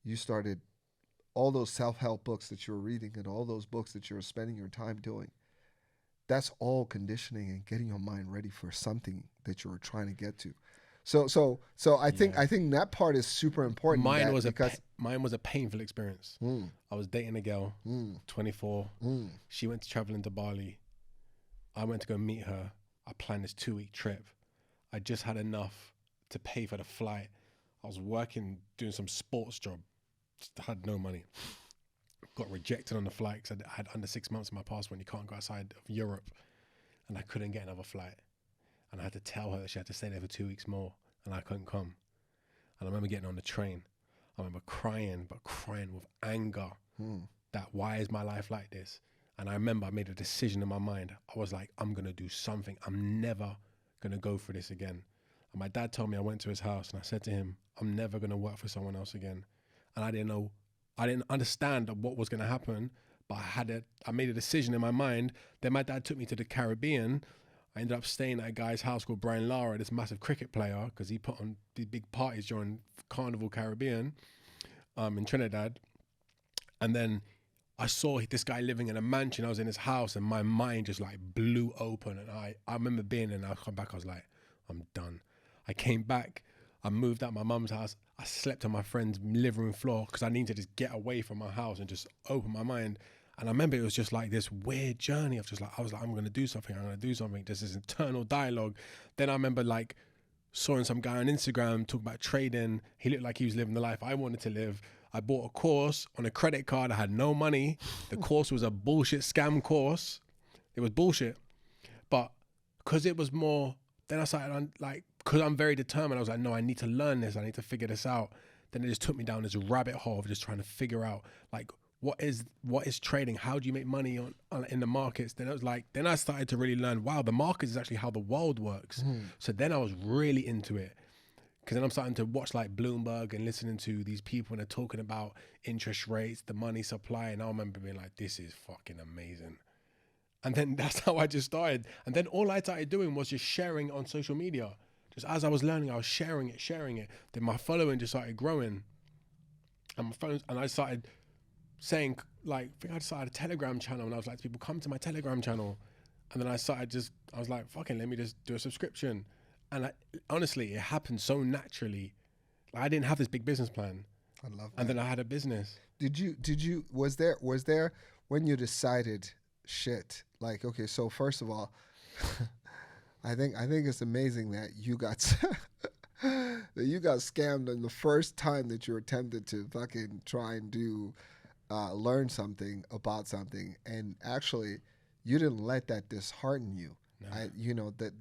You started all those self-help books that you were reading and all those books that you were spending your time doing. That's all conditioning and getting your mind ready for something that you were trying to get to. So I think that part is super important. Mine was a painful experience. I was dating a girl, 24. She went to travel into Bali. I went to go meet her. I planned this 2-week trip. I just had enough to pay for the flight. I was working, doing some sports job. Just had no money. Got rejected on the flight because I had under 6 months in my passport. You can't go outside of Europe. And I couldn't get another flight. And I had to tell her that she had to stay there for 2 weeks more. And I couldn't come. And I remember getting on the train. I remember crying with anger. That why is my life like this? And I remember I made a decision in my mind. I was like, I'm going to do something. I'm never going to go through this again. And my dad told me, I went to his house and I said to him, I'm never going to work for someone else again. And I didn't understand what was going to happen, but I made a decision in my mind. Then my dad took me to the Caribbean. I ended up staying at a guy's house called Brian Lara, this massive cricket player, because he put on these big parties during Carnival Caribbean in Trinidad. And then I saw this guy living in a mansion. I was in his house and my mind just like blew open. And I remember being in, and I come back, I was like, I'm done. I came back, I moved out my mum's house. I slept on my friend's living room floor because I needed to just get away from my house and just open my mind. And I remember it was just like this weird journey of I was like, I'm going to do something. There's this internal dialogue. Then I remember like saw some guy on Instagram talk about trading. He looked like he was living the life I wanted to live. I bought a course on a credit card. I had no money. The course was a bullshit scam course. It was bullshit. But because it was more, then I started because I'm very determined. I was like, no, I need to learn this. I need to figure this out. Then it just took me down this rabbit hole of just trying to figure out like, what is trading? How do you make money in the markets? Then it was like, then I started to really learn, wow, the markets is actually how the world works. So then I was really into it. Because then I'm starting to watch like Bloomberg and listening to these people and they're talking about interest rates, the money supply. And I remember being like, this is fucking amazing. And then that's how I just started. And then all I started doing was just sharing on social media. Just as I was learning, I was sharing it. Then my following just started growing. And I started saying, like, I think I started a Telegram channel, and I was like to people, come to my Telegram channel. And then I was like, fucking, let me just do a subscription. And honestly, it happened so naturally. Like, I didn't have this big business plan. I love that. And then I had a business. Was there when you decided, shit, like, okay, so first of all, I think it's amazing that you got scammed on the first time that you attempted to fucking try and do learn something about something, and actually you didn't let that dishearten you. No. But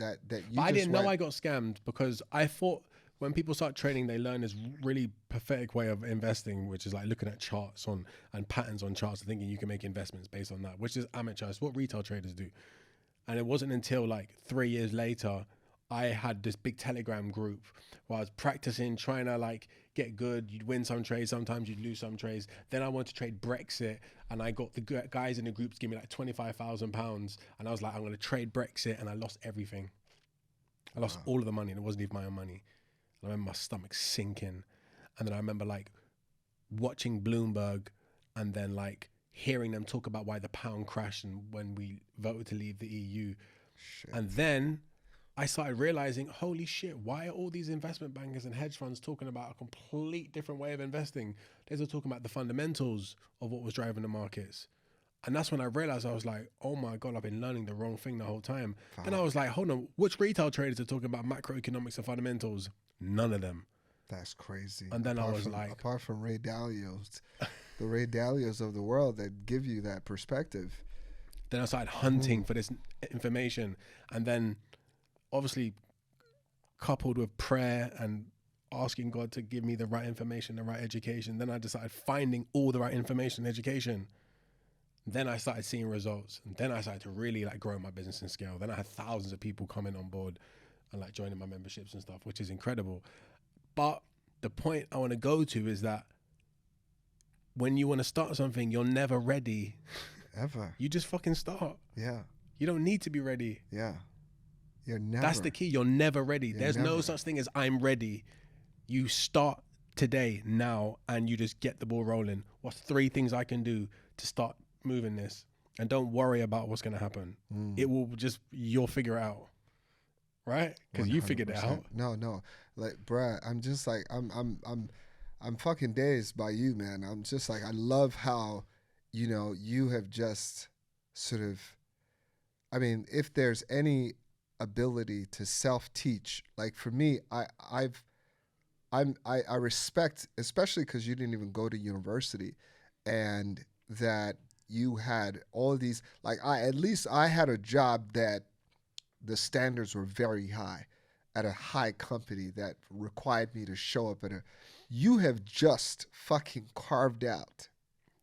I didn't know I got scammed, because I thought when people start trading, they learn this really pathetic way of investing, which is like looking at charts and patterns on charts and thinking you can make investments based on that, which is amateur. It's what retail traders do. And it wasn't until like 3 years later, I had this big Telegram group where I was practicing, trying to like get good. You'd win some trades, sometimes you'd lose some trades. Then I wanted to trade Brexit, and I got the guys in the group to give me like £25,000, and I was like, I'm going to trade Brexit, and I lost everything. I lost all of the money, and it wasn't even my own money. I remember my stomach sinking, and then I remember like watching Bloomberg, and then like hearing them talk about why the pound crashed and when we voted to leave the EU. Shit. And then I started realizing, holy shit, why are all these investment bankers and hedge funds talking about a complete different way of investing? They're all talking about the fundamentals of what was driving the markets. And that's when I realized, I was like, oh my God, I've been learning the wrong thing the whole time. Fuck. Then I was like, hold on, which retail traders are talking about macroeconomics and fundamentals? None of them. That's crazy. And then apart from Ray Dalios, the Ray Dalios of the world that give you that perspective. Then I started hunting for this information, and then obviously coupled with prayer and asking God to give me the right information, the right education. Then I decided finding all the right information and education. Then I started seeing results, and then I started to really like grow my business and scale. Then I had thousands of people coming on board and like joining my memberships and stuff, which is incredible. But the point I want to go to is that when you want to start something, you're never ready. Ever. You just fucking start. Yeah. You don't need to be ready. Yeah. You're never. That's the key. You're never ready. There's no such thing as I'm ready. You start today, now, and you just get the ball rolling. What's 3 things I can do to start moving this? And don't worry about what's going to happen. It will just, you'll figure it out. Right? Because you figured it out. No. Like, bruh, I'm just like, I'm fucking dazed by you, man. I'm just like, I love how, you know, you have just sort of, I mean, if there's any ability to self-teach, like for me, I respect, especially because you didn't even go to university, and that you had all of these, like at least I had a job that the standards were very high at a high company that required me to show up you have just fucking carved out.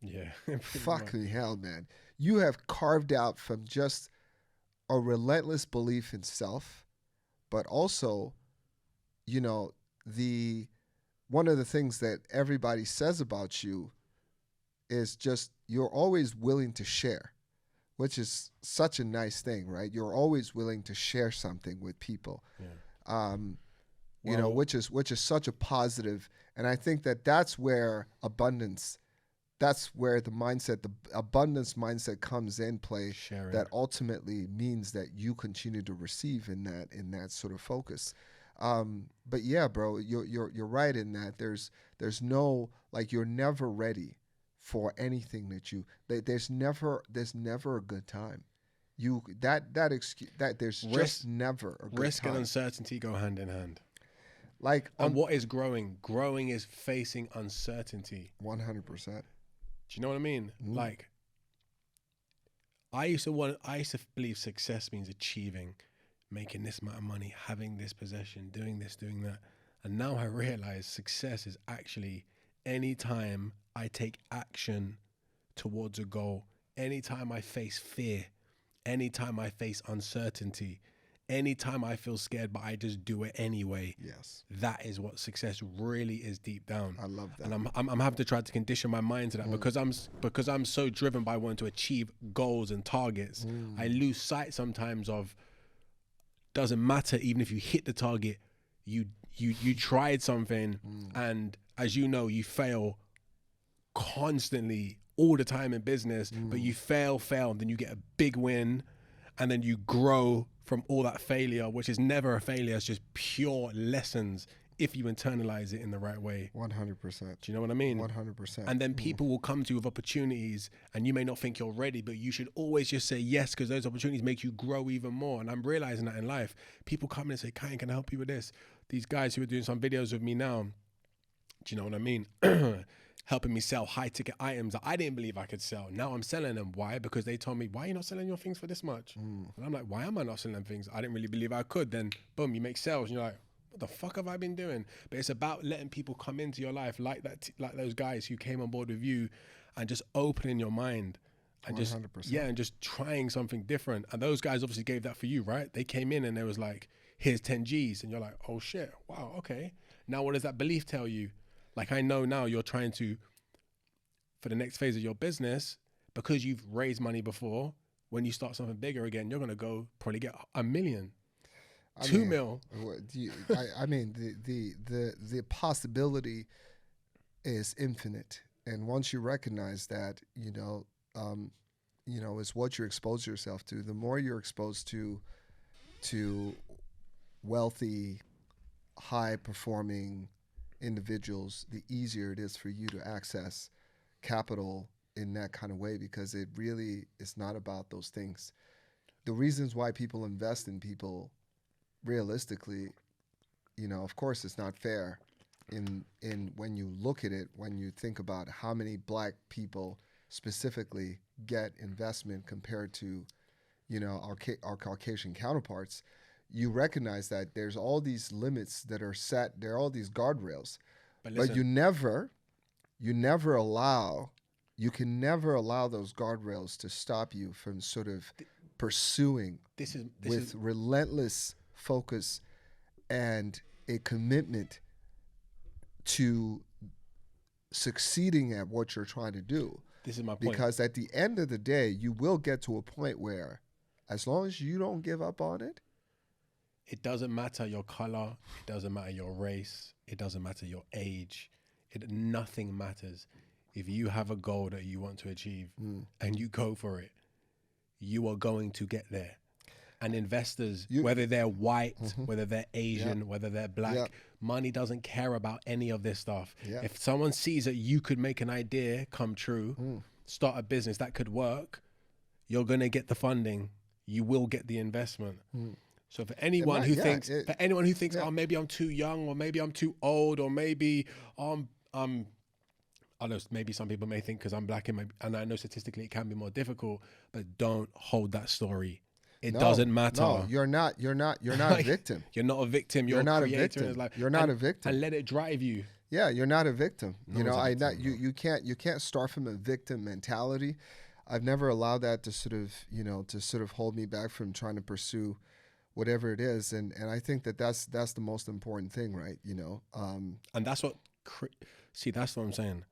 Yeah. Fucking hell, man. You have carved out from just a relentless belief in self, but also, you know, one of the things that everybody says about you is just you're always willing to share, which is such a nice thing, right? You're always willing to share something with people, you know, which is such a positive. And I think that's where that's where the abundance mindset comes in play. Sharing. That ultimately means that you continue to receive in that sort of focus. But yeah, bro, you're right in that there's no, like, you're never ready for anything there's never a good time. There's just never a good time. Risk and uncertainty go hand in hand. Like, and what is growing? Growing is facing uncertainty. 100%. Do you know what I mean? Like, I used to believe success means achieving, making this amount of money, having this possession, doing this, doing that. And now I realize success is actually anytime I take action towards a goal, anytime I face fear, anytime I face uncertainty, anytime I feel scared, but I just do it anyway. Yes. That is what success really is deep down. I love that. And I'm having to try to condition my mind to that because I'm so driven by wanting to achieve goals and targets. I lose sight sometimes of, doesn't matter even if you hit the target, you tried something and as you know, you fail constantly all the time in business, but you fail, and then you get a big win, and then you grow from all that failure, which is never a failure. It's just pure lessons if you internalize it in the right way. 100%. Do you know what I mean? 100%. And then people will come to you with opportunities, and you may not think you're ready, but you should always just say yes, because those opportunities make you grow even more. And I'm realizing that in life. People come in and say, Kaye, can I help you with this? These guys who are doing some videos with me now, do you know what I mean? Helping me sell high ticket items that I didn't believe I could sell. Now I'm selling them. Why? Because they told me, why are you not selling your things for this much? And I'm like, why am I not selling them things? I didn't really believe I could. Then boom, you make sales and you're like, what the fuck have I been doing? But it's about letting people come into your life like that, like those guys who came on board with you, and just opening your mind and 100%. and just trying something different. And those guys obviously gave that for you, right? They came in and they was like, here's 10 G's. And you're like, oh shit, wow, okay. Now what does that belief tell you? Like, I know now you're trying to, for the next phase of your business, because you've raised money before, when you start something bigger again, you're going to go probably get $1 million, 2 mil. I mean, the possibility is infinite. And once you recognize that, it's what you expose yourself to. The more you're exposed to wealthy, high-performing individuals, the easier it is for you to access capital in that kind of way, because it really is not about those things. The reasons why people invest in people, realistically, of course it's not fair in when you look at it, when you think about how many black people specifically get investment compared to, our Caucasian counterparts. You recognize that there's all these limits that are set. There are all these guardrails, but you can never allow those guardrails to stop you from sort of pursuing with relentless focus and a commitment to succeeding at what you're trying to do. This is my point. Because at the end of the day, you will get to a point where, as long as you don't give up on it, it doesn't matter your color, it doesn't matter your race, it doesn't matter your age. Nothing matters. If you have a goal that you want to achieve and you go for it, you are going to get there. And investors, whether they're white, whether they're Asian, whether they're black, money doesn't care about any of this stuff. If someone sees that you could make an idea come true, start a business that could work, you're going to get the funding. You will get the investment. So for anyone who thinks, oh, maybe I'm too young, or maybe I'm too old, or maybe I don't know, maybe some people may think because I'm black and I know statistically it can be more difficult, but don't hold that story. It doesn't matter. No, you're not a victim. You're not a victim. You're not a a victim. You're not a victim. And let it drive you. Yeah, you're not a victim. You can't start from a victim mentality. I've never allowed that to sort of hold me back from trying to pursue whatever it is, and I think that's the most important thing, right? And that's what that's what I'm saying.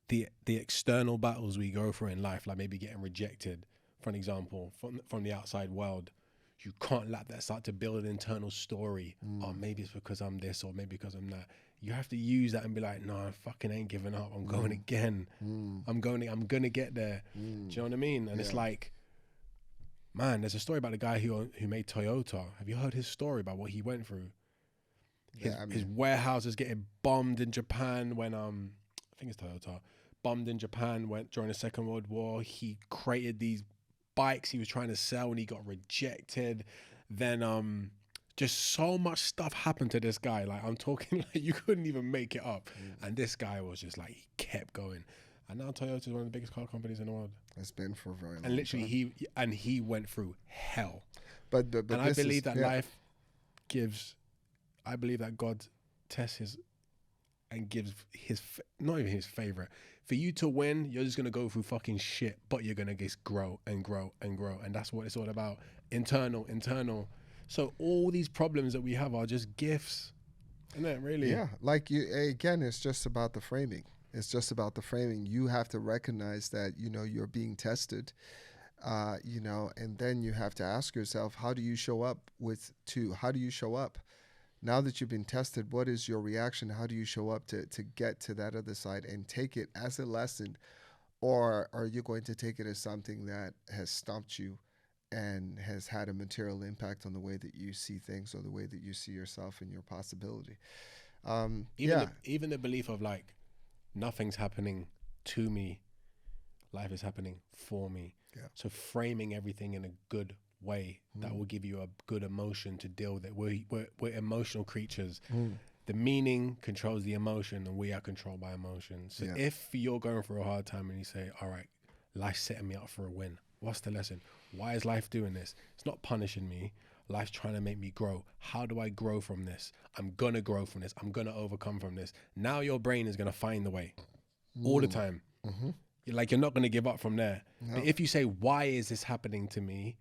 The external battles we go through in life, like maybe getting rejected, for an example, from the outside world, you can't let that start to build an internal story. Oh, maybe it's because I'm this, or maybe because I'm that. You have to use that and be like, no, I fucking ain't giving up. I'm going again. I'm gonna get there. Do you know what I mean? And it's like, man, there's a story about the guy who made Toyota. Have you heard his story about what he went through? His warehouses getting bombed in Japan when I think it's Toyota, bombed in Japan during the Second World War. He created these bikes he was trying to sell and he got rejected. Then just so much stuff happened to this guy. Like, I'm talking like you couldn't even make it up. And this guy was just like, he kept going. And now Toyota is one of the biggest car companies in the world. It's been for a very long time. And literally he went through hell. But I believe that life gives, I believe that God tests and gives not even his favorite. For you to win, you're just going to go through fucking shit, but you're going to just grow and grow and grow. And that's what it's all about. Internal. So all these problems that we have are just gifts. Isn't it, really? Yeah. Like, again, it's just about the framing. You have to recognize that, you're being tested, and then you have to ask yourself, how do you show up? Now that you've been tested, what is your reaction? How do you show up to get to that other side and take it as a lesson or are you going to take it as something that has stumped you and has had a material impact on the way that you see things or the way that you see yourself and your possibility? Even the belief of like nothing's happening to me, life is happening for me. Yeah. So framing everything in a good way that will give you a good emotion to deal with it. We're emotional creatures. The meaning controls the emotion, and we are controlled by emotion. So if you're going through a hard time and you say, all right, life's setting me up for a win, what's the lesson? Why is life doing this? It's not punishing me. Life's trying to make me grow. How do I grow from this? I'm going to grow from this. I'm going to overcome from this. Now your brain is going to find the way all the time. You're not going to give up from there. No. But if you say, why is this happening to me?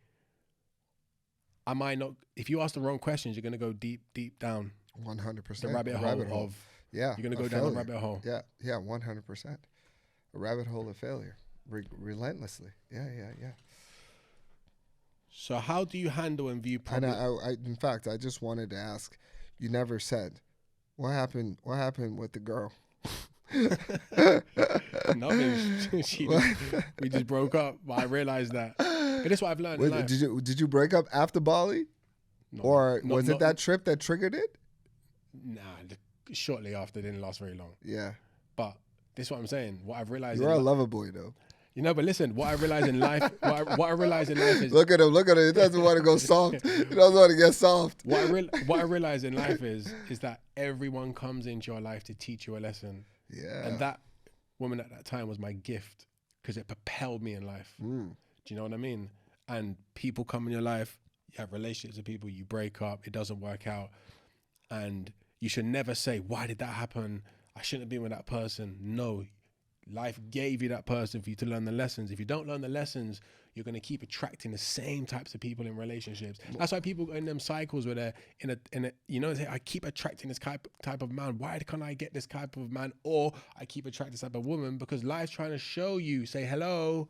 If you ask the wrong questions, you're going to go deep down. 100%. The rabbit hole. You're going to go down the rabbit hole. Yeah, 100%. A rabbit hole of failure, relentlessly. Yeah. So how do you handle and view problems? And in fact, I just wanted to ask, you never said, what happened with the girl? Nothing. We just broke up, but I realized that. But that's what I've learned in life. Did you break up after Bali? Or was it that trip that triggered it? Nah, shortly after. It didn't last very long. Yeah. But this is what I'm saying. What I've realized. You're a lover boy, though. But listen, what I realize in life, what I realize in life is... Look at him. He doesn't want to go soft. He doesn't want to get soft. What I realize in life is that everyone comes into your life to teach you a lesson. Yeah. And that woman at that time was my gift because it propelled me in life. Do you know what I mean? And people come in your life, you have relationships with people, you break up, it doesn't work out. And you should never say, why did that happen? I shouldn't have been with that person. No, life gave you that person for you to learn the lessons. If you don't learn the lessons, you're going to keep attracting the same types of people in relationships. That's why people go in them cycles where they're I keep attracting this type of man. Why can't I get this type of man? Or I keep attracting this type of woman because life's trying to show you, say, hello,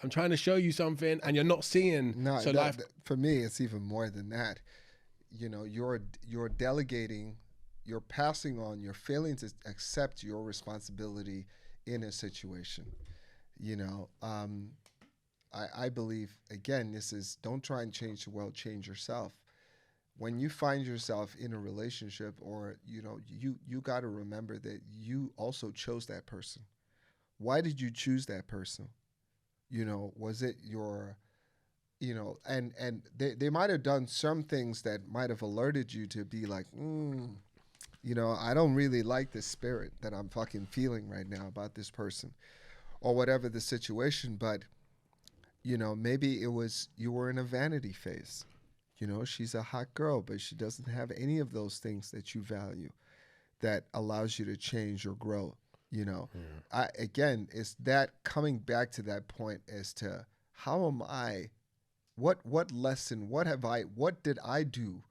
I'm trying to show you something and you're not seeing. No, so for me, it's even more than that. You're delegating, you're passing on, you're failing to accept your responsibility in a situation. I believe, again, this is, don't try and change the world, change yourself. When you find yourself in a relationship or, you got to remember that you also chose that person. Why did you choose that person? Was it your, and they might have done some things that might have alerted you to be like, I don't really like the spirit that I'm fucking feeling right now about this person or whatever the situation. But, maybe it was you were in a vanity phase. She's a hot girl, but she doesn't have any of those things that you value that allows you to change or grow. Again, it's that coming back to that point as to how am I, what lesson, what did I do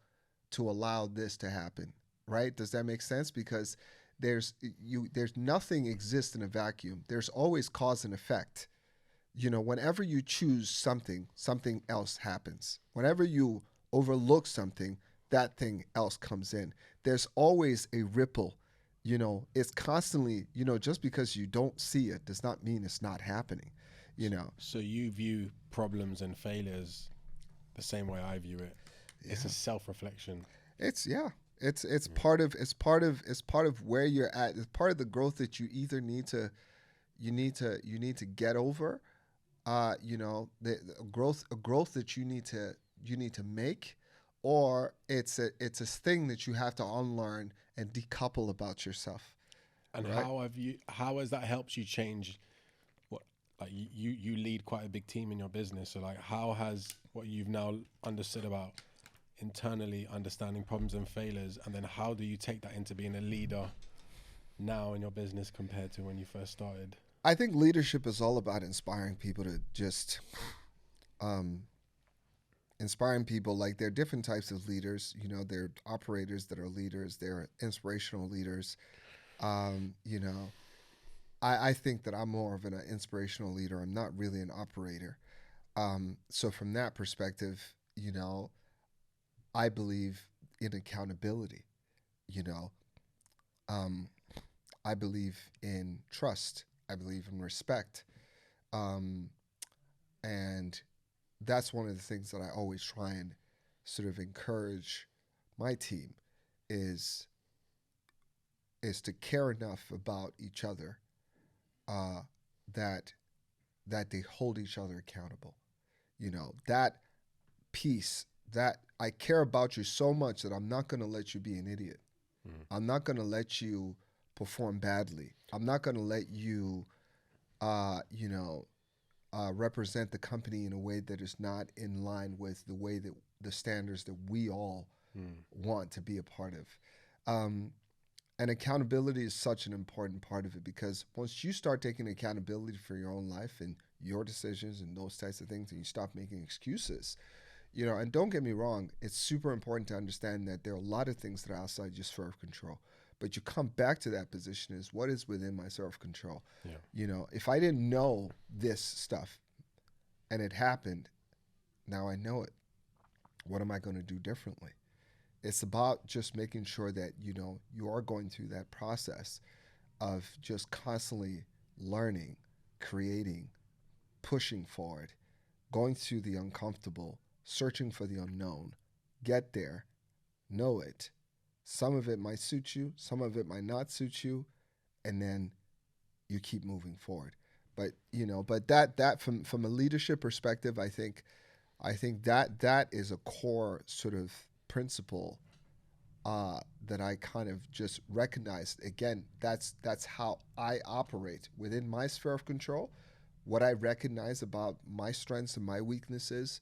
to allow this to happen? Right? Does that make sense? Because there's nothing exists in a vacuum. There's always cause and effect. Whenever you choose something else happens. Whenever you overlook something, that thing else comes in. There's always a ripple. It's constantly, just because you don't see it does not mean it's not happening, So you view problems and failures the same way I view it. Yeah. It's a self-reflection. It's part of where you're at. It's part of the growth that you either need to get over, the growth that you need to make, or it's a thing that you have to unlearn and decouple about yourself. And right? How has that helped you change what, like you lead quite a big team in your business. So like how has what you've now understood about internally understanding problems and failures, and then how do you take that into being a leader now in your business compared to when you first started? I think leadership is all about inspiring people to just inspiring people. Like there are different types of leaders, there are operators that are leaders, there are inspirational leaders. I think that I'm more of an inspirational leader. I'm not really an operator. So from that perspective, I believe in accountability, I believe in trust. I believe in respect. And that's one of the things that I always try and sort of encourage my team is to care enough about each other uh, that they hold each other accountable. That piece, that I care about you so much that I'm not going to let you be an idiot. I'm not going to let you perform badly. I'm not going to let you, represent the company in a way that is not in line with the way that the standards that we all want to be a part of. And accountability is such an important part of it, because once you start taking accountability for your own life and your decisions and those types of things, and you stop making excuses, and don't get me wrong, it's super important to understand that there are a lot of things that are outside your sphere of control. But you come back to that position is what is within my sphere of control. Yeah. If I didn't know this stuff and it happened, now I know it. What am I going to do differently? It's about just making sure that, you are going through that process of just constantly learning, creating, pushing forward, going through the uncomfortable, searching for the unknown, get there, know it. Some of it might suit you, some of it might not suit you, and then you keep moving forward. But that from a leadership perspective, I think that is a core sort of principle that I kind of just recognize. Again, that's how I operate within my sphere of control. What I recognize about my strengths and my weaknesses.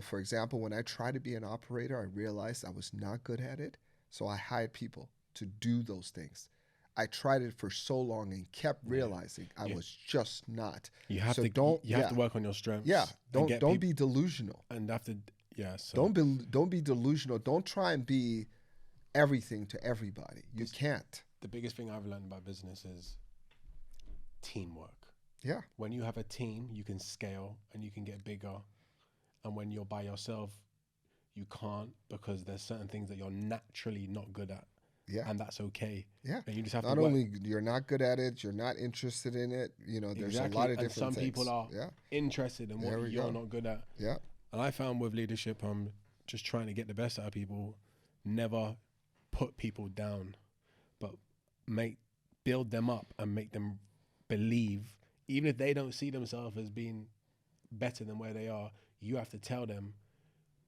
For example, when I tried to be an operator, I realized I was not good at it. So I hired people to do those things. I tried it for so long and kept realizing I was just not. You have so to have to work on your strengths. Yeah, don't be delusional. And have to So don't be delusional. Don't try and be everything to everybody. You can't. The biggest thing I've learned about business is teamwork. Yeah. When you have a team, you can scale and you can get bigger. And when you're by yourself, you can't, because there's certain things that you're naturally not good at. Yeah. And that's okay. Yeah. And you just have not to work. only you're not good at it, you're not interested in it. There's a lot of different things. And some people are interested in what you're not good at. Yeah. And I found with leadership, I'm just trying to get the best out of people, never put people down, but build them up and make them believe, even if they don't see themselves as being better than where they are, you have to tell them,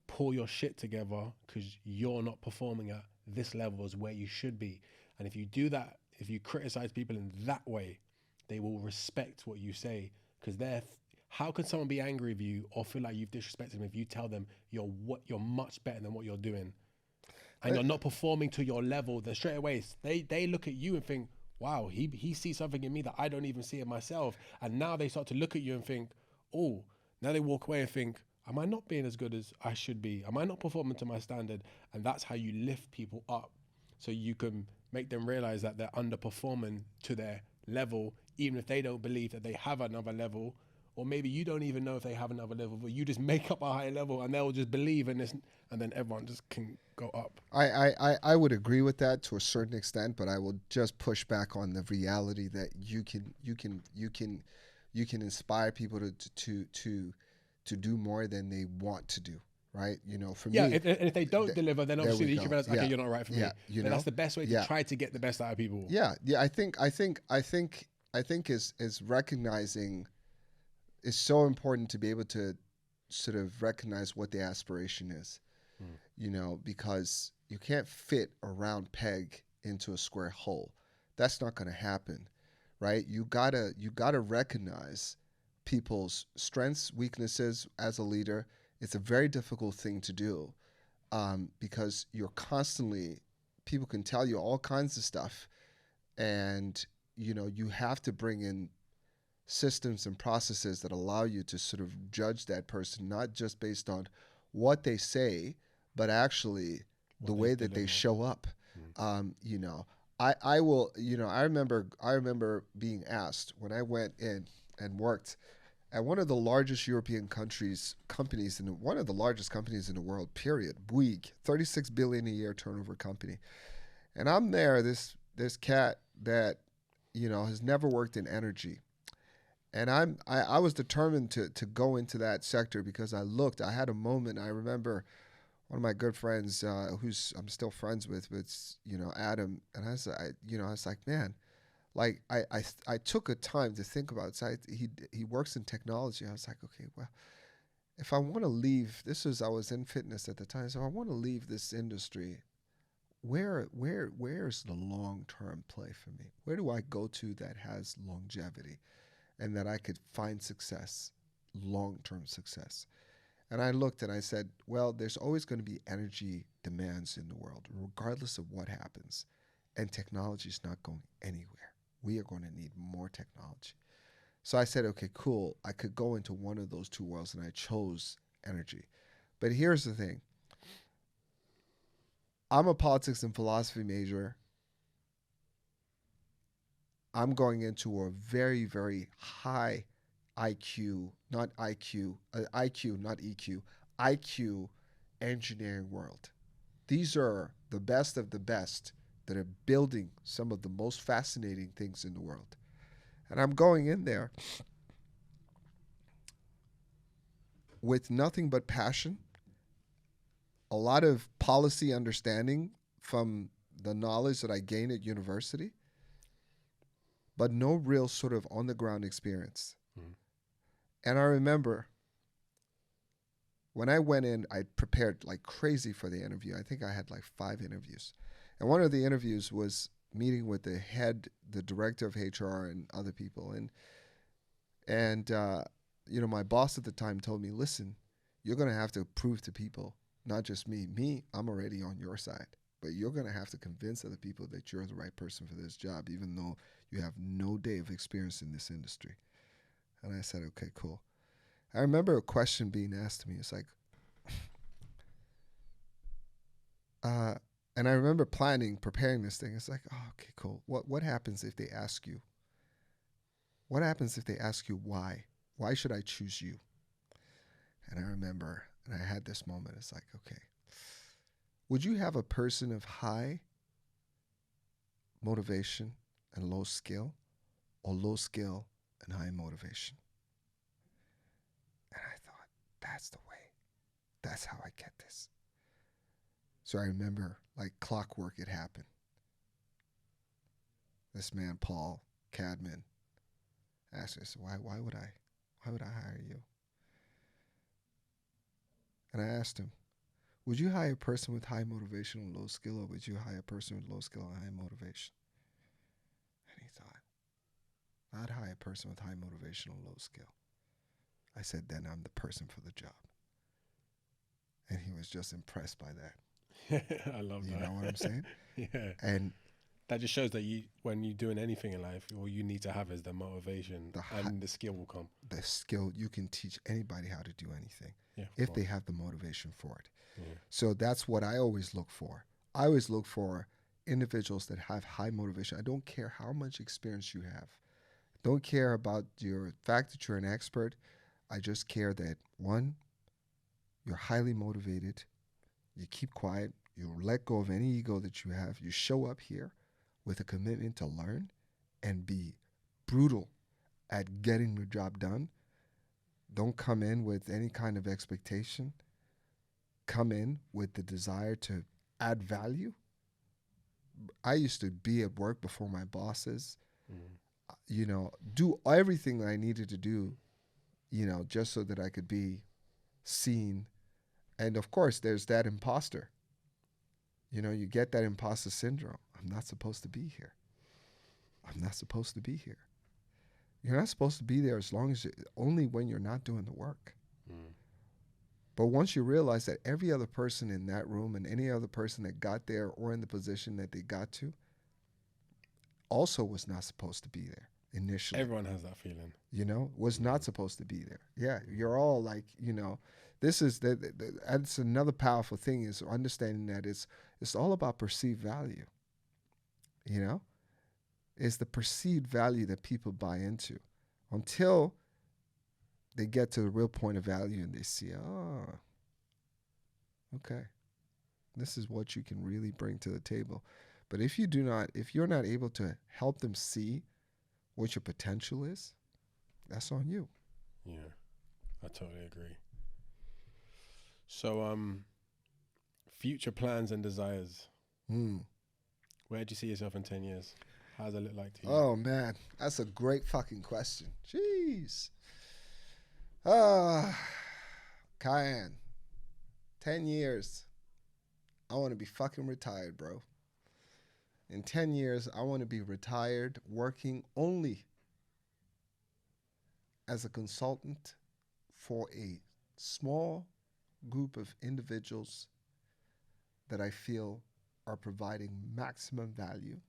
pull your shit together, because you're not performing at this level as where you should be. And if you do that, if you criticize people in that way, they will respect what you say, because how can someone be angry with you or feel like you've disrespected them if you tell them you're much better than what you're doing and you're not performing to your level? Then straight away they look at you and think, wow, he sees something in me that I don't even see in myself. And now they start to look at you and think, oh, now they walk away and think, am I not being as good as I should be? Am I not performing to my standard? And that's how you lift people up, so you can make them realize that they're underperforming to their level, even if they don't believe that they have another level. Or maybe you don't even know if they have another level, but you just make up a higher level and they'll just believe in this, and then everyone just can go up. I would agree with that to a certain extent, but I will just push back on the reality that you can inspire people to do more than they want to do. Right, for me. If they don't deliver, then obviously you can realize, okay, you're not right for me. Then that's the best way to try to get the best out of people. Yeah. I think is recognizing. It's so important to be able to sort of recognize what the aspiration is, because you can't fit a round peg into a square hole. That's not going to happen, right? You gotta recognize people's strengths, weaknesses as a leader. It's a very difficult thing to do, because you're constantly, people can tell you all kinds of stuff, and you have to bring in systems and processes that allow you to sort of judge that person, not just based on what they say, but actually the way that they show up. I remember being asked when I went in and worked at one of the largest European companies one of the largest companies in the world, period. Bouygues, 36 billion a year turnover company. And I'm there, this cat that, has never worked in energy. And I was determined to go into that sector because I had a moment. I remember one of my good friends, who's I'm still friends with, Adam. And I was like, man, like I took a time to think about it. So he works in technology. I was like, okay, well, if I want to leave, I was in fitness at the time. So if I want to leave this industry, where's the long term play for me? Where do I go to that has longevity and that I could find success, long term success? And I looked and I said, well, there's always going to be energy demands in the world, regardless of what happens. And technology is not going anywhere. We are going to need more technology. So I said, okay, cool. I could go into one of those two worlds, and I chose energy. But here's the thing. I'm a politics and philosophy major. I'm going into a very, very high IQ, not IQ, IQ, not EQ, IQ engineering world. These are the best of the best that are building some of the most fascinating things in the world. And I'm going in there with nothing but passion, a lot of policy understanding from the knowledge that I gained at university, but no real sort of on the ground experience. Mm. And I remember when I went in, I prepared like crazy for the interview. I think I had like 5 interviews. And one of the interviews was meeting with the director of HR and other people. And my boss at the time told me, listen, you're going to have to prove to people, not just me. Me, I'm already on your side. But you're going to have to convince other people that you're the right person for this job, even though you have no day of experience in this industry. And I said, okay, cool. I remember a question being asked to me. It's like, and I remember preparing this thing. It's like, oh, okay, cool. What happens if they ask you? What happens if they ask you why? Why should I choose you? And I remember, and I had this moment. It's like, okay, would you have a person of high motivation and low skill, or low skill and high motivation? And I thought, that's the way. That's how I get this. So I remember, like clockwork, it happened. This man, Paul Cadman, asked me, why would I hire you? And I asked him, would you hire a person with high motivation and low skill, or would you hire a person with low skill and high motivation? And he thought, I'd hire a person with high motivation and low skill. I said, then I'm the person for the job. And he was just impressed by that. I love that. You know what I'm saying? Yeah. And that just shows that when you're doing anything in life, all you need to have is the motivation, and the skill will come. The skill, you can teach anybody how to do anything, if they have the motivation for it. Yeah. So that's what I always look for. I always look for individuals that have high motivation. I don't care how much experience you have. Don't care about your fact that you're an expert. I just care that, one, you're highly motivated, you keep quiet, you let go of any ego that you have, you show up here with a commitment to learn and be brutal at getting the job done. Don't come in with any kind of expectation. Come in with the desire to add value. I used to be at work before my bosses, do everything that I needed to do, just so that I could be seen. And of course, there's that imposter. You get that imposter syndrome. I'm not supposed to be here. I'm not supposed to be here. You're not supposed to be there only when you're not doing the work. Mm. But once you realize that every other person in that room and any other person that got there or in the position that they got to also was not supposed to be there initially. Everyone has that feeling. Was not supposed to be there. Yeah, you're all like, this is that's another powerful thing, is understanding that it's all about perceived value. It's the perceived value that people buy into until they get to the real point of value and they see, oh, okay, this is what you can really bring to the table. But if you're not able to help them see what your potential is, that's on you. Yeah, I totally agree. So, future plans and desires. Hmm. Where do you see yourself in 10 years? How does it look like to you? Oh man, that's a great fucking question. Jeez. Ah, Cayenne. 10 years. I want to be fucking retired, bro. In 10 years, I want to be retired, working only as a consultant for a small group of individuals that I feel are providing maximum value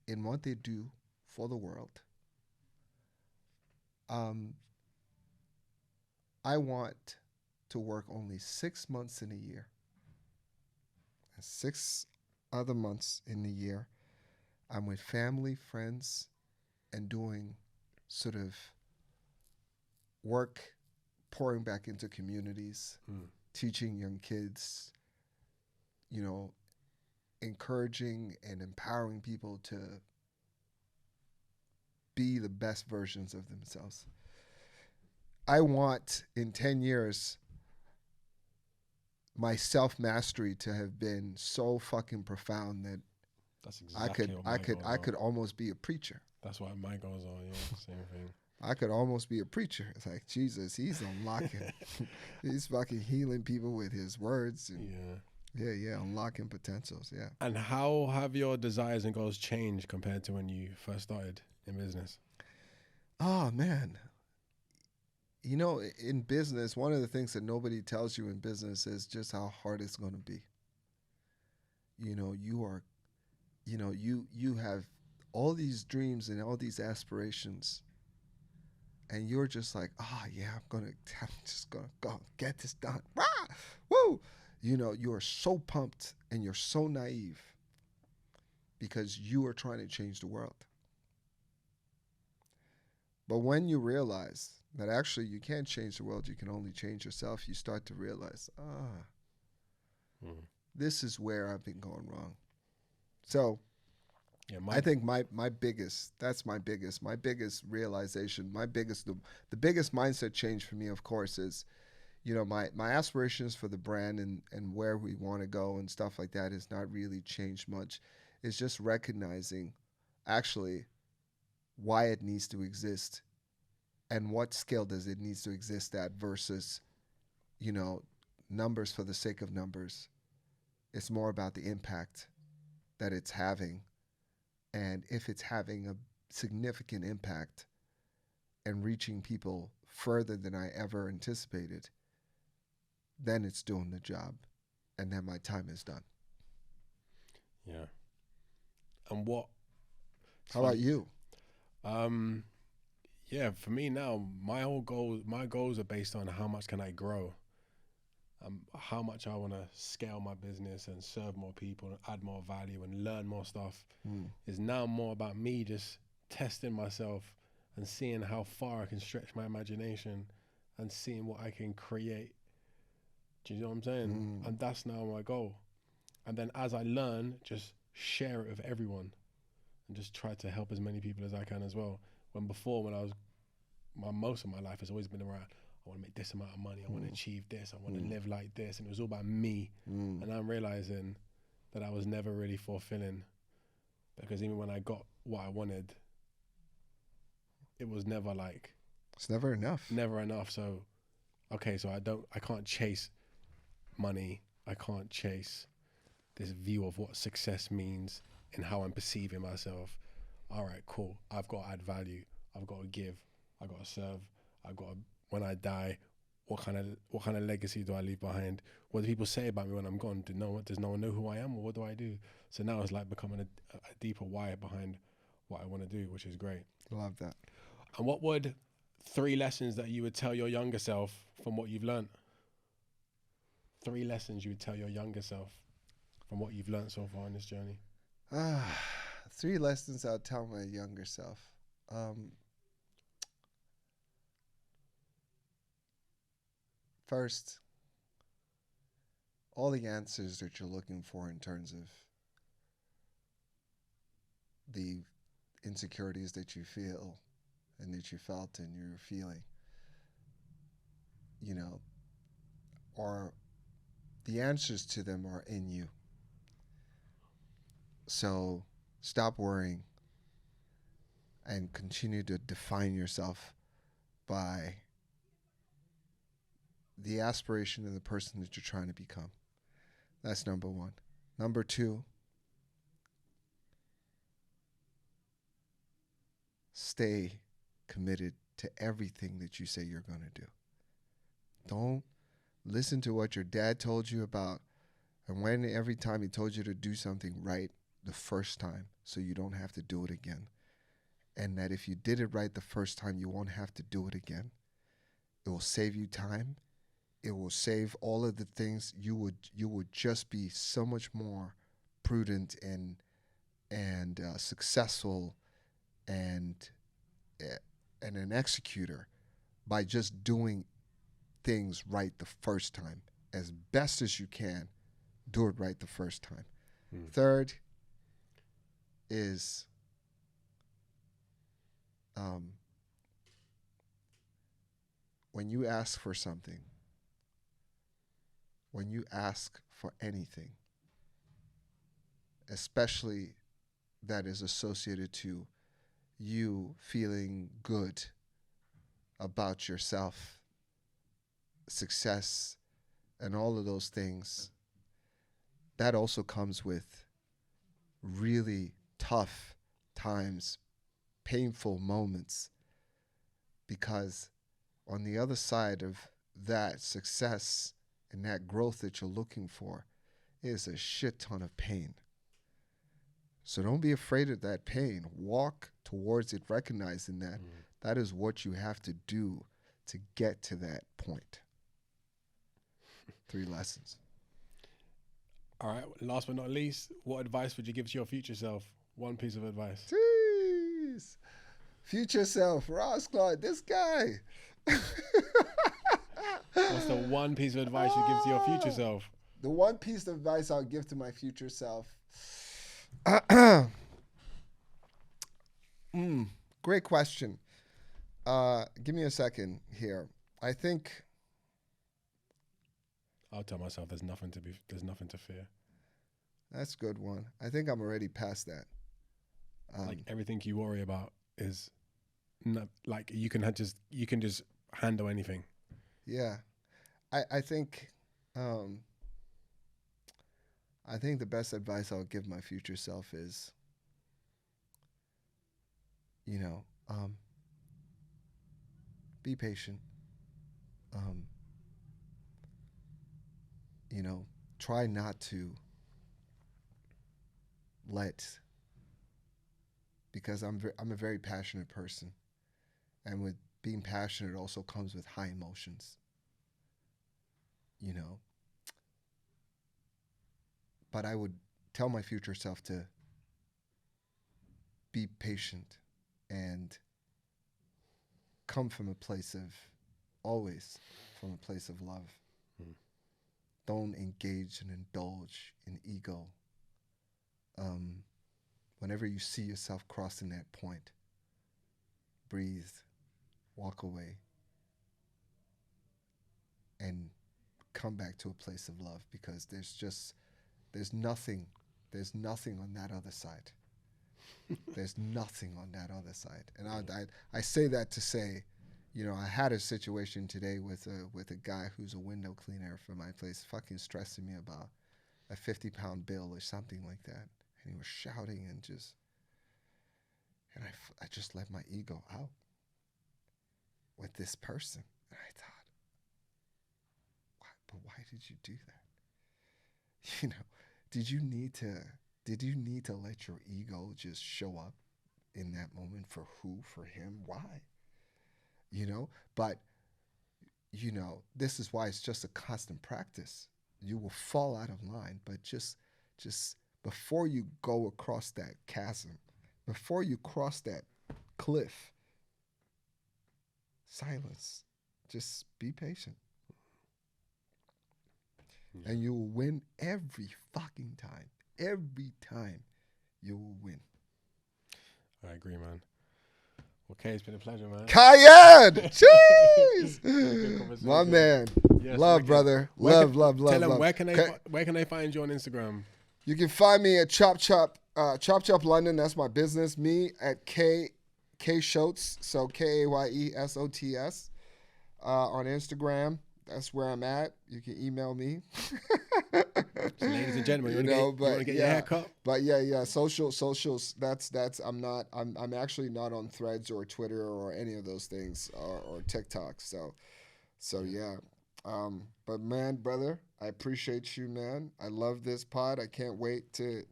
in what they do for the world. Um, I want to work only 6 months in a year. And 6 other months in the year, I'm with family, friends, and doing sort of work, pouring back into communities, teaching young kids, you know, encouraging and empowering people to be the best versions of themselves. I want in 10 years my self-mastery to have been so fucking profound that That's exactly what my goals I are. could almost be a preacher. That's what my goals are, yeah, same thing. I could almost be a preacher. It's like, Jesus, he's unlocking. He's fucking healing people with his words. And yeah, unlocking potentials, yeah. And how have your desires and goals changed compared to when you first started in business? Oh, man. You know, in business, one of the things that nobody tells you in business is just how hard it's going to be. You know, you have all these dreams and all these aspirations, and you're just like, yeah, I'm just gonna go get this done. Rah! Woo! You know, you are so pumped and you're so naive because you are trying to change the world. But when you realize that actually you can't change the world, you can only change yourself, you start to realize, this is where I've been going wrong. So Yeah, I think my biggest realization, the biggest mindset change for me, of course, is, you know, my aspirations for the brand and where we want to go and stuff like that has not really changed much. It's just recognizing actually why it needs to exist and what scale does it needs to exist at versus, you know, numbers for the sake of numbers. It's more about the impact that it's having. And if it's having a significant impact and reaching people further than I ever anticipated, then it's doing the job. And then my time is done. Yeah. And what? How about you? Yeah, for me now, my goals are based on how much can I grow, how much I want to scale my business and serve more people and add more value and learn more stuff. Is now more about me just testing myself and seeing how far I can stretch my imagination and seeing what I can create. Do you know what I'm saying? And that's now my goal. And then as I learn, just share it with everyone and just try to help as many people as I can as well. When I was, most of my life has always been around, I want to make this amount of money, I want to achieve this, I want to live like this. And it was all about me. And I'm realizing that I was never really fulfilling, because even when I got what I wanted, it was never like... It's never enough. Never enough. So, okay, so I can't chase money. I can't chase this view of what success means and how I'm perceiving myself. All right, cool. I've got to add value. I've got to give. I've got to serve. When I die, what kind of legacy do I leave behind? What do people say about me when I'm gone? Does no one know who I am, or what do I do? So now it's like becoming a deeper why behind what I want to do, which is great. Love that. And what would 3 lessons that you would tell your younger self from what you've learned? 3 lessons you would tell your younger self from what you've learned so far in this journey. 3 lessons I'll tell my younger self. First, all the answers that you're looking for in terms of the insecurities that you feel and that you felt and you're feeling, you know, or the answers to them are in you. So stop worrying and continue to define yourself by the aspiration of the person that you're trying to become. That's number one. Number two, stay committed to everything that you say you're going to do. Don't listen to what your dad told you about and when every time he told you to do something right the first time so you don't have to do it again. And that if you did it right the first time, you won't have to do it again. It will save you time. It will save all of the things. You would just be so much more prudent and successful and an executor by just doing things right the first time. As best as you can, do it right the first time. Third is when you ask for something, when you ask for anything, especially that is associated to you feeling good about yourself, success, and all of those things, that also comes with really tough times, painful moments, because on the other side of that success and that growth that you're looking for is a shit ton of pain. So don't be afraid of that pain. Walk towards it, recognizing that that is what you have to do to get to that point. 3 lessons. All right. Last but not least, what advice would you give to your future self? One piece of advice. Jeez. Future self, Ross Clark, this guy. What's the one piece of advice you give to your future self? The one piece of advice I'll give to my future self. Great question. Give me a second here. I think I'll tell myself there's nothing to fear. that's a good one. I think I'm already past that. Like everything you worry about is not like you can just handle anything. Yeah. I think the best advice I'll give my future self is, be patient. Try not to because I'm a very passionate person, and with being passionate also comes with high emotions. But I would tell my future self to be patient and come from a place of love. Don't engage and indulge in ego. Whenever you see yourself crossing that point, breathe, walk away, and come back to a place of love, because there's nothing on that other side. There's nothing on that other side. And I say that to say, I had a situation today with a guy who's a window cleaner for my place, fucking stressing me about a 50-pound bill or something like that. And he was shouting and I just let my ego out with this person. And I thought, why did you do that? Did you need to let your ego just show up in that moment? For who? For him? Why? But this is why it's just a constant practice. You will fall out of line, but just before you go across that chasm, before you cross that cliff, silence. Just be patient. And you will win every fucking time. Every time you will win. I agree, man. Well, Kaye, it's been a pleasure, man. Kaye! Jeez! Good conversation. My man. Yes, Love, wicked. brother. Where Love. Tell them, love. where can they find you on Instagram? You can find me at ChopChop London. That's my business. Me at Kaye Shotes. So KAYESOTS on Instagram. That's where I'm at. You can email me. So ladies and gentlemen, you want to get your hair cut? But yeah. Socials. That's. I'm actually not on Threads or Twitter or any of those things or TikTok. So yeah. But man, brother, I appreciate you, man. I love this pod. I can't wait to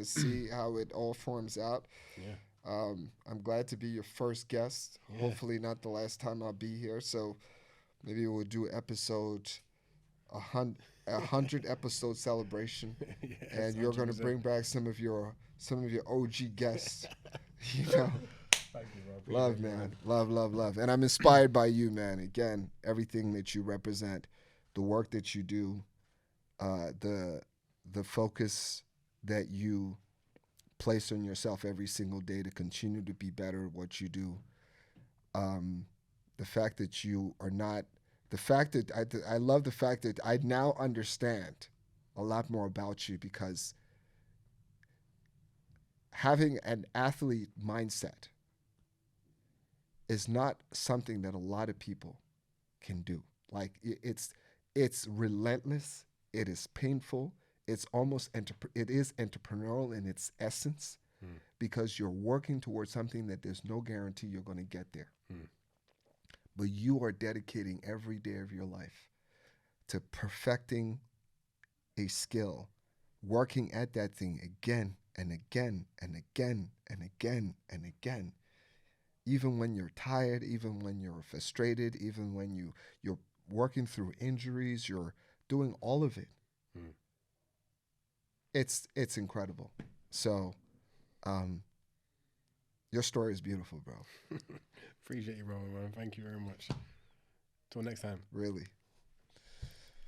see how it all forms out. Yeah. I'm glad to be your first guest. Yeah. Hopefully not the last time I'll be here. So maybe we'll do episode 100 episode celebration, yes, and you're 100%. Going to bring back some of your OG guests. You know. Thank you, bro. Love, man. Love. And I'm inspired by you, man. Again, everything that you represent, the work that you do, the focus that you place on yourself every single day to continue to be better at what you do. The fact that you are not, the fact that I love the fact that I now understand a lot more about you, because having an athlete mindset is not something that a lot of people can do. Like it's relentless. It is painful. It's almost it is entrepreneurial in its essence, because you're working towards something that there's no guarantee you're going to get there. But you are dedicating every day of your life to perfecting a skill, working at that thing again and again and again and again and again. Even when you're tired, even when you're frustrated, even when you're working through injuries, you're doing all of it. It's incredible. So, your story is beautiful, bro. Appreciate you, bro, man. Thank you very much. Till next time. Really.